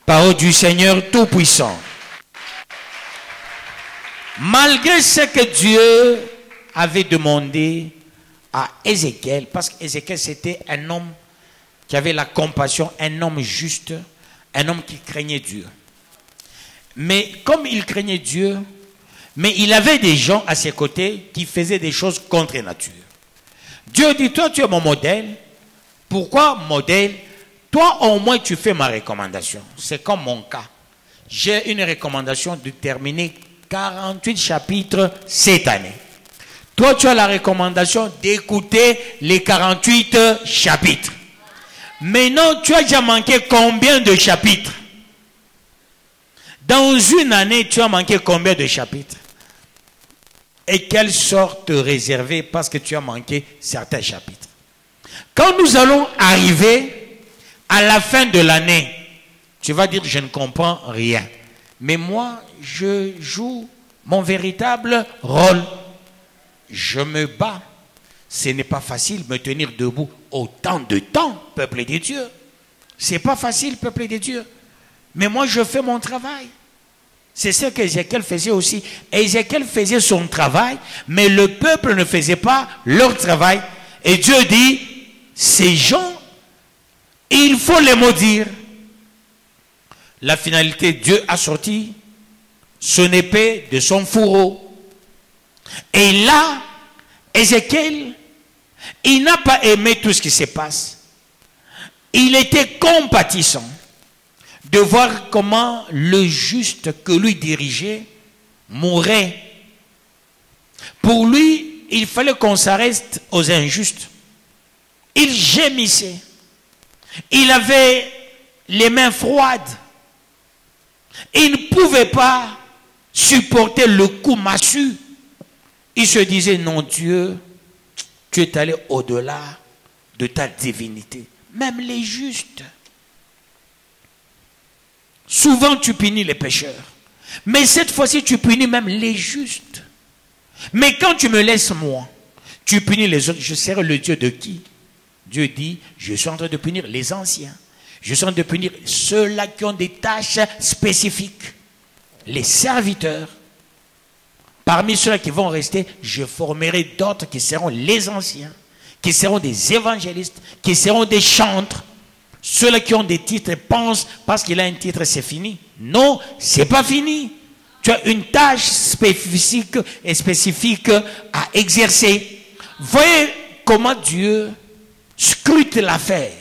Parole du Seigneur Tout-Puissant. Malgré ce que Dieu avait demandé à Ézéchiel, parce qu'Ézéchiel c'était un homme qui avait la compassion, un homme juste, un homme qui craignait Dieu. Mais comme il craignait Dieu, mais il avait des gens à ses côtés qui faisaient des choses contre nature. Dieu dit, toi tu es mon modèle. Pourquoi modèle? Toi au moins tu fais ma recommandation. C'est comme mon cas. J'ai une recommandation de terminer 48 chapitres cette année. Toi, tu as la recommandation d'écouter les 48 chapitres. Maintenant, tu as déjà manqué combien de chapitres? Dans une année, tu as manqué combien de chapitres? Et quelle sorte réservée parce que tu as manqué certains chapitres. Quand nous allons arriver à la fin de l'année, tu vas dire, je ne comprends rien. Mais moi, je joue mon véritable rôle. Je me bats. Ce n'est pas facile de me tenir debout autant de temps, peuple de Dieu. Ce n'est pas facile, peuple de Dieu. Mais moi, je fais mon travail. C'est ce qu'Ézéchiel faisait aussi. Ézéchiel faisait son travail, mais le peuple ne faisait pas leur travail. Et Dieu dit, ces gens, il faut les maudire. La finalité, Dieu a sorti son épée de son fourreau. Et là, Ézéchiel, il n'a pas aimé tout ce qui se passe. Il était compatissant de voir comment le juste que lui dirigeait mourait. Pour lui, il fallait qu'on s'arrête aux injustes. Il gémissait. Il avait les mains froides. Il ne pouvait pas supporter le coup massue. Il se disait, non Dieu, tu es allé au-delà de ta divinité. Même les justes. Souvent tu punis les pécheurs. Mais cette fois-ci tu punis même les justes. Mais quand tu me laisses moi, tu punis les autres. Je serai le Dieu de qui? Dieu dit, je suis en train de punir les anciens. Je suis en train de punir ceux-là qui ont des tâches spécifiques. Les serviteurs. Parmi ceux-là qui vont rester, je formerai d'autres qui seront les anciens, qui seront des évangélistes, qui seront des chantres. Ceux-là qui ont des titres pensent, parce qu'il a un titre, c'est fini. Non, c'est pas fini. Tu as une tâche spécifique à exercer. Voyez comment Dieu scrute l'affaire.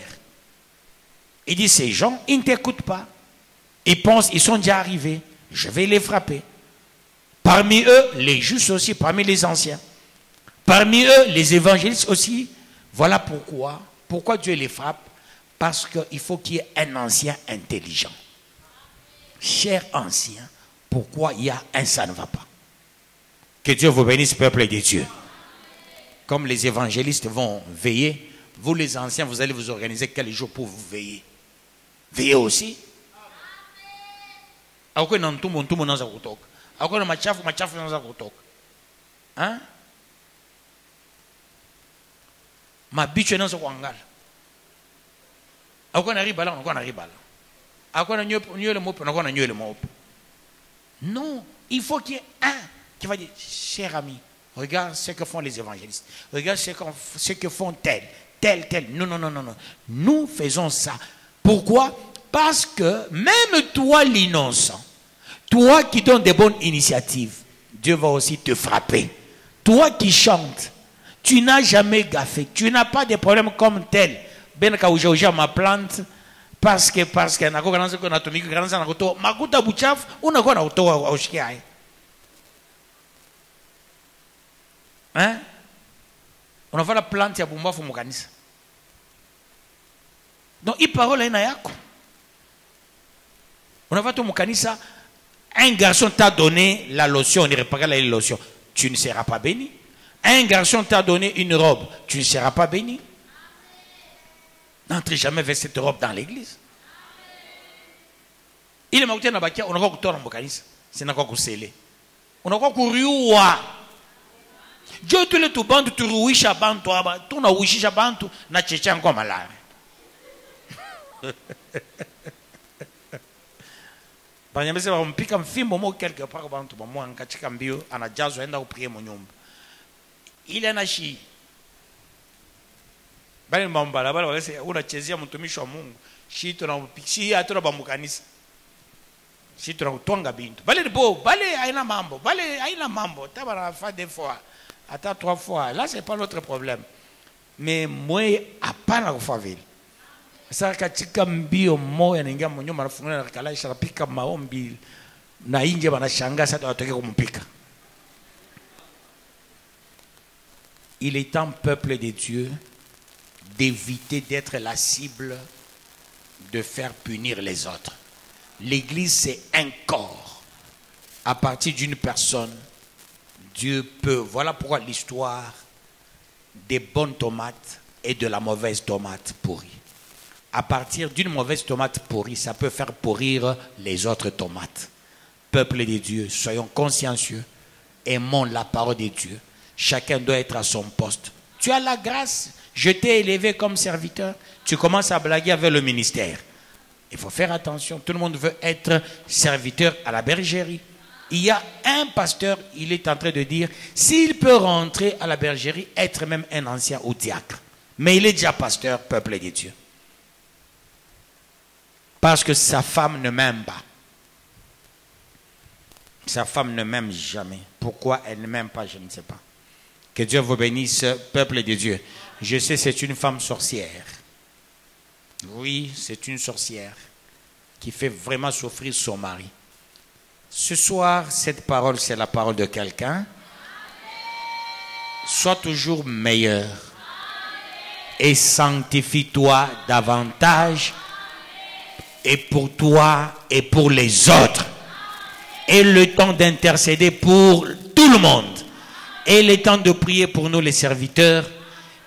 Il dit, ces gens, ils ne t'écoutent pas. Ils pensent, ils sont déjà arrivés. Je vais les frapper. Parmi eux, les justes aussi, parmi les anciens. Parmi eux, les évangélistes aussi. Voilà pourquoi. Pourquoi Dieu les frappe? Parce qu'il faut qu'il y ait un ancien intelligent. Cher ancien, pourquoi il y a un ça ne va pas? Que Dieu vous bénisse, peuple de Dieu. Comme les évangélistes vont veiller, vous les anciens, vous allez vous organiser quel jour pour vous veiller? Veillez aussi. Hein? Ma biche non se wangal. Non, il faut qu'il y ait un qui va dire, cher ami, regarde ce que font les évangélistes, regarde ce que font tel. Non, non, non, non, non. Nous faisons ça. Pourquoi? Parce que même toi l'innocent, toi qui donnes des bonnes initiatives, Dieu va aussi te frapper. Toi qui chantes, tu n'as jamais gaffé, tu n'as pas de problème comme tel. Ben ka ma plante parce que na ko kananza ko natumiki kananza na kutoa makuta buchafu unakuwa na kutoa aushikia. Hein? On va la plante ya bumbafu mu kanisa. Donc il parole ina yako. On va tout mu kanisa, un garçon t'a donné la lotion, on ne pas la lotion, tu ne seras pas béni. Un garçon t'a donné une robe, tu ne seras pas béni. N'entrez jamais vers cette robe dans l'église. Il est mort dans bakia, on a encore tourné en bocalis, c'est n'a encore scellé. On a encore couru wa. Dieu te le tout bande tu ruisha bantu aba, tu na wishisha bantu na cheche encore malade. Banyamese ba mpika mfimbo mo quelque part bantu ba mo ankatika mbio anajazo aenda kuprier mu nyumba. Ile anashi bali mbala bali wale unachezea mtumishi wa Mungu shito na upikisi atora bamukanisa shito na kutwanga bintu bali bo bali haina mambo taba na fa des fois ata 3 fois là c'est pas notre problème mais moi hapana kufavili sasa katika mbio moyo anaingia mnyuma anafungana na kalaisha anapika maombi na nje wanashangaa sasa watoke kumpika. Il est temps, peuple de Dieu, d'éviter d'être la cible de faire punir les autres. L'église, c'est un corps. À partir d'une personne, Dieu peut. Voilà pourquoi l'histoire des bonnes tomates et de la mauvaise tomate pourrie. À partir d'une mauvaise tomate pourrie, ça peut faire pourrir les autres tomates. Peuple de Dieu, soyons consciencieux, aimons la parole de Dieu. Chacun doit être à son poste. Tu as la grâce. Je t'ai élevé comme serviteur. Tu commences à blaguer avec le ministère. Il faut faire attention. Tout le monde veut être serviteur à la bergerie. Il y a un pasteur, il est en train de dire, s'il peut rentrer à la bergerie, être même un ancien ou diacre. Mais il est déjà pasteur, peuple de Dieu. Parce que sa femme ne m'aime pas. Sa femme ne m'aime jamais. Pourquoi elle ne m'aime pas, je ne sais pas. Que Dieu vous bénisse, peuple de Dieu. Je sais, c'est une femme sorcière. Oui, c'est une sorcière qui fait vraiment souffrir son mari. Ce soir, cette parole, c'est la parole de quelqu'un. sois toujours meilleur. Et sanctifie-toi davantage. Et pour toi et pour les autres. Et le temps d'intercéder pour tout le monde. Et le temps de prier pour nous les serviteurs.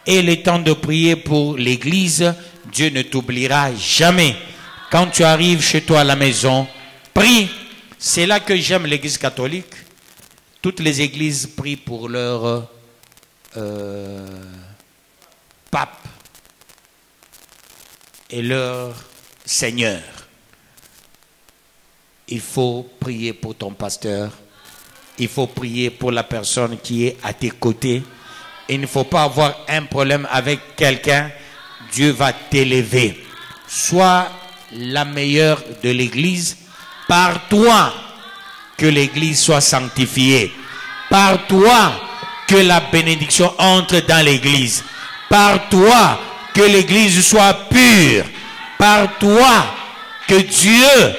Et le temps de prier pour l'église. Dieu ne t'oubliera jamais. Quand tu arrives chez toi à la maison, prie. C'est là que j'aime l'église catholique. Toutes les églises prient pour leur pape et leur Seigneur. Il faut prier pour ton pasteur. Il faut prier pour la personne qui est à tes côtés. Il ne faut pas avoir un problème avec quelqu'un. Dieu va t'élever. Sois la meilleure de l'église. Par toi que l'église soit sanctifiée. Par toi que la bénédiction entre dans l'église. Par toi que l'église soit pure. Par toi que Dieu,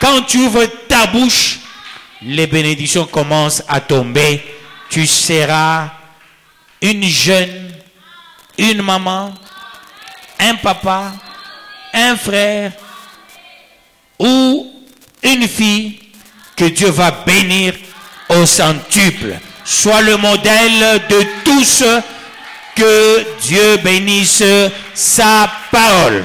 quand tu ouvres ta bouche, les bénédictions commencent à tomber. Tu seras une jeune, une maman, un papa, un frère ou une fille que Dieu va bénir au centuple. Sois le modèle de tous. Que Dieu bénisse sa parole.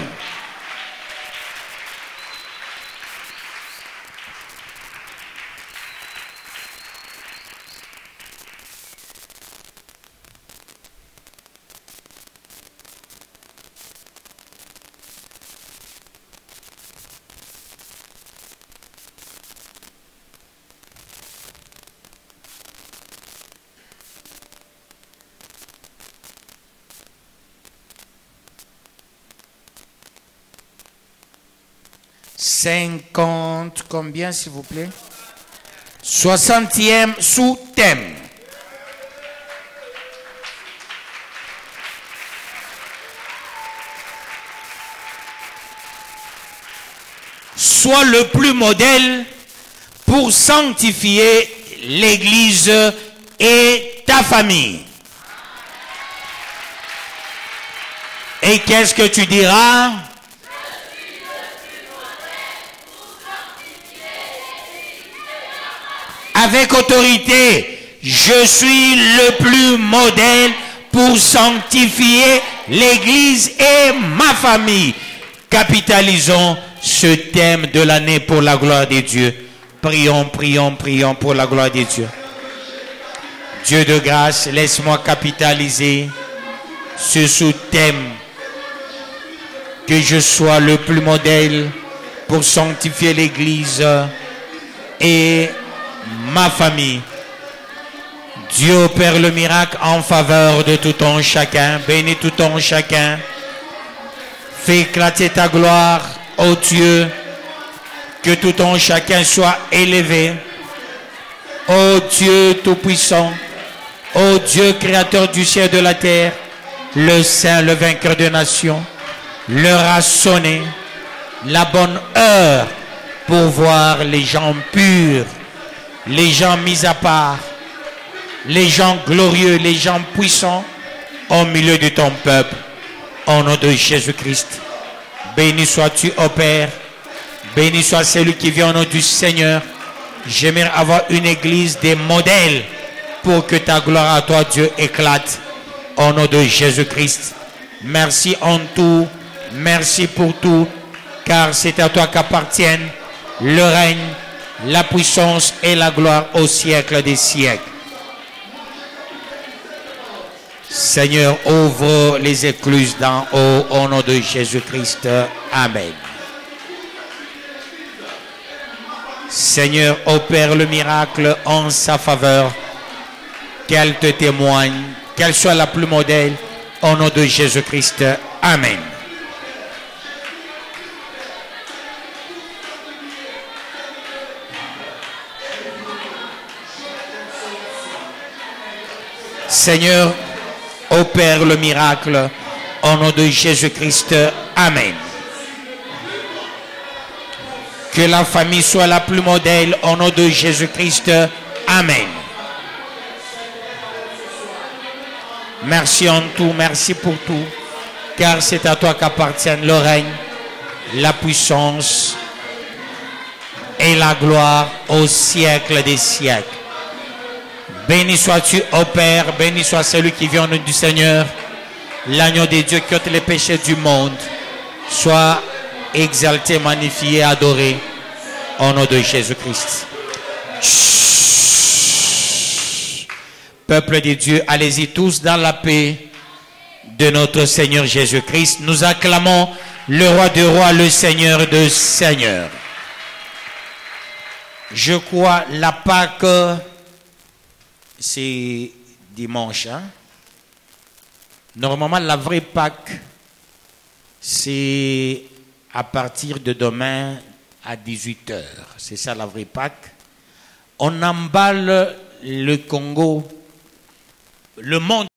Combien s'il vous plaît? 60e sous-thème. Sois le plus modèle pour sanctifier l'église et ta famille. Et qu'est-ce que tu diras? Avec autorité, je suis le plus modèle pour sanctifier l'église et ma famille. Capitalisons ce thème de l'année pour la gloire de Dieu. Prions, prions, prions pour la gloire de Dieu. Dieu de grâce, laisse-moi capitaliser ce sous-thème. Que je sois le plus modèle pour sanctifier l'église et ma famille. Dieu opère le miracle en faveur de tout un chacun. Bénis tout un chacun. Fais éclater ta gloire, ô Dieu. Que tout un chacun soit élevé. Ô Dieu tout-puissant. Ô Dieu créateur du ciel et de la terre. Le Saint, le vainqueur des nations. L'heure a sonné. La bonne heure pour voir les gens purs. Les gens mis à part, les gens glorieux, les gens puissants au milieu de ton peuple. Au nom de Jésus-Christ. Béni sois-tu, ô Père. Béni soit celui qui vient au nom du Seigneur. J'aimerais avoir une église des modèles pour que ta gloire à toi, Dieu, éclate. Au nom de Jésus-Christ. Merci en tout. Merci pour tout. Car c'est à toi qu'appartiennent le règne, la puissance et la gloire au siècle des siècles. Seigneur, ouvre les écluses d'en haut au nom de Jésus-Christ. Amen. Seigneur, opère le miracle en sa faveur. Qu'elle te témoigne, qu'elle soit la plus modèle au nom de Jésus-Christ. Amen. Seigneur, opère le miracle au nom de Jésus-Christ. Amen. Que la famille soit la plus modèle au nom de Jésus-Christ. Amen. Merci en tout, merci pour tout, car c'est à toi qu'appartiennent le règne, la puissance et la gloire au siècle des siècles. Béni sois-tu, ô Père, béni soit celui qui vient au nom du Seigneur, l'agneau de Dieu qui ôte les péchés du monde. Sois exalté, magnifié, adoré, au nom de Jésus-Christ. Peuple de Dieu, allez-y tous dans la paix de notre Seigneur Jésus-Christ. Nous acclamons le roi des rois, le Seigneur des seigneurs. Je crois la Pâque, c'est dimanche. Hein? Normalement, la vraie Pâque, c'est à partir de demain à 18h. C'est ça la vraie Pâque. On emballe le Congo, le monde.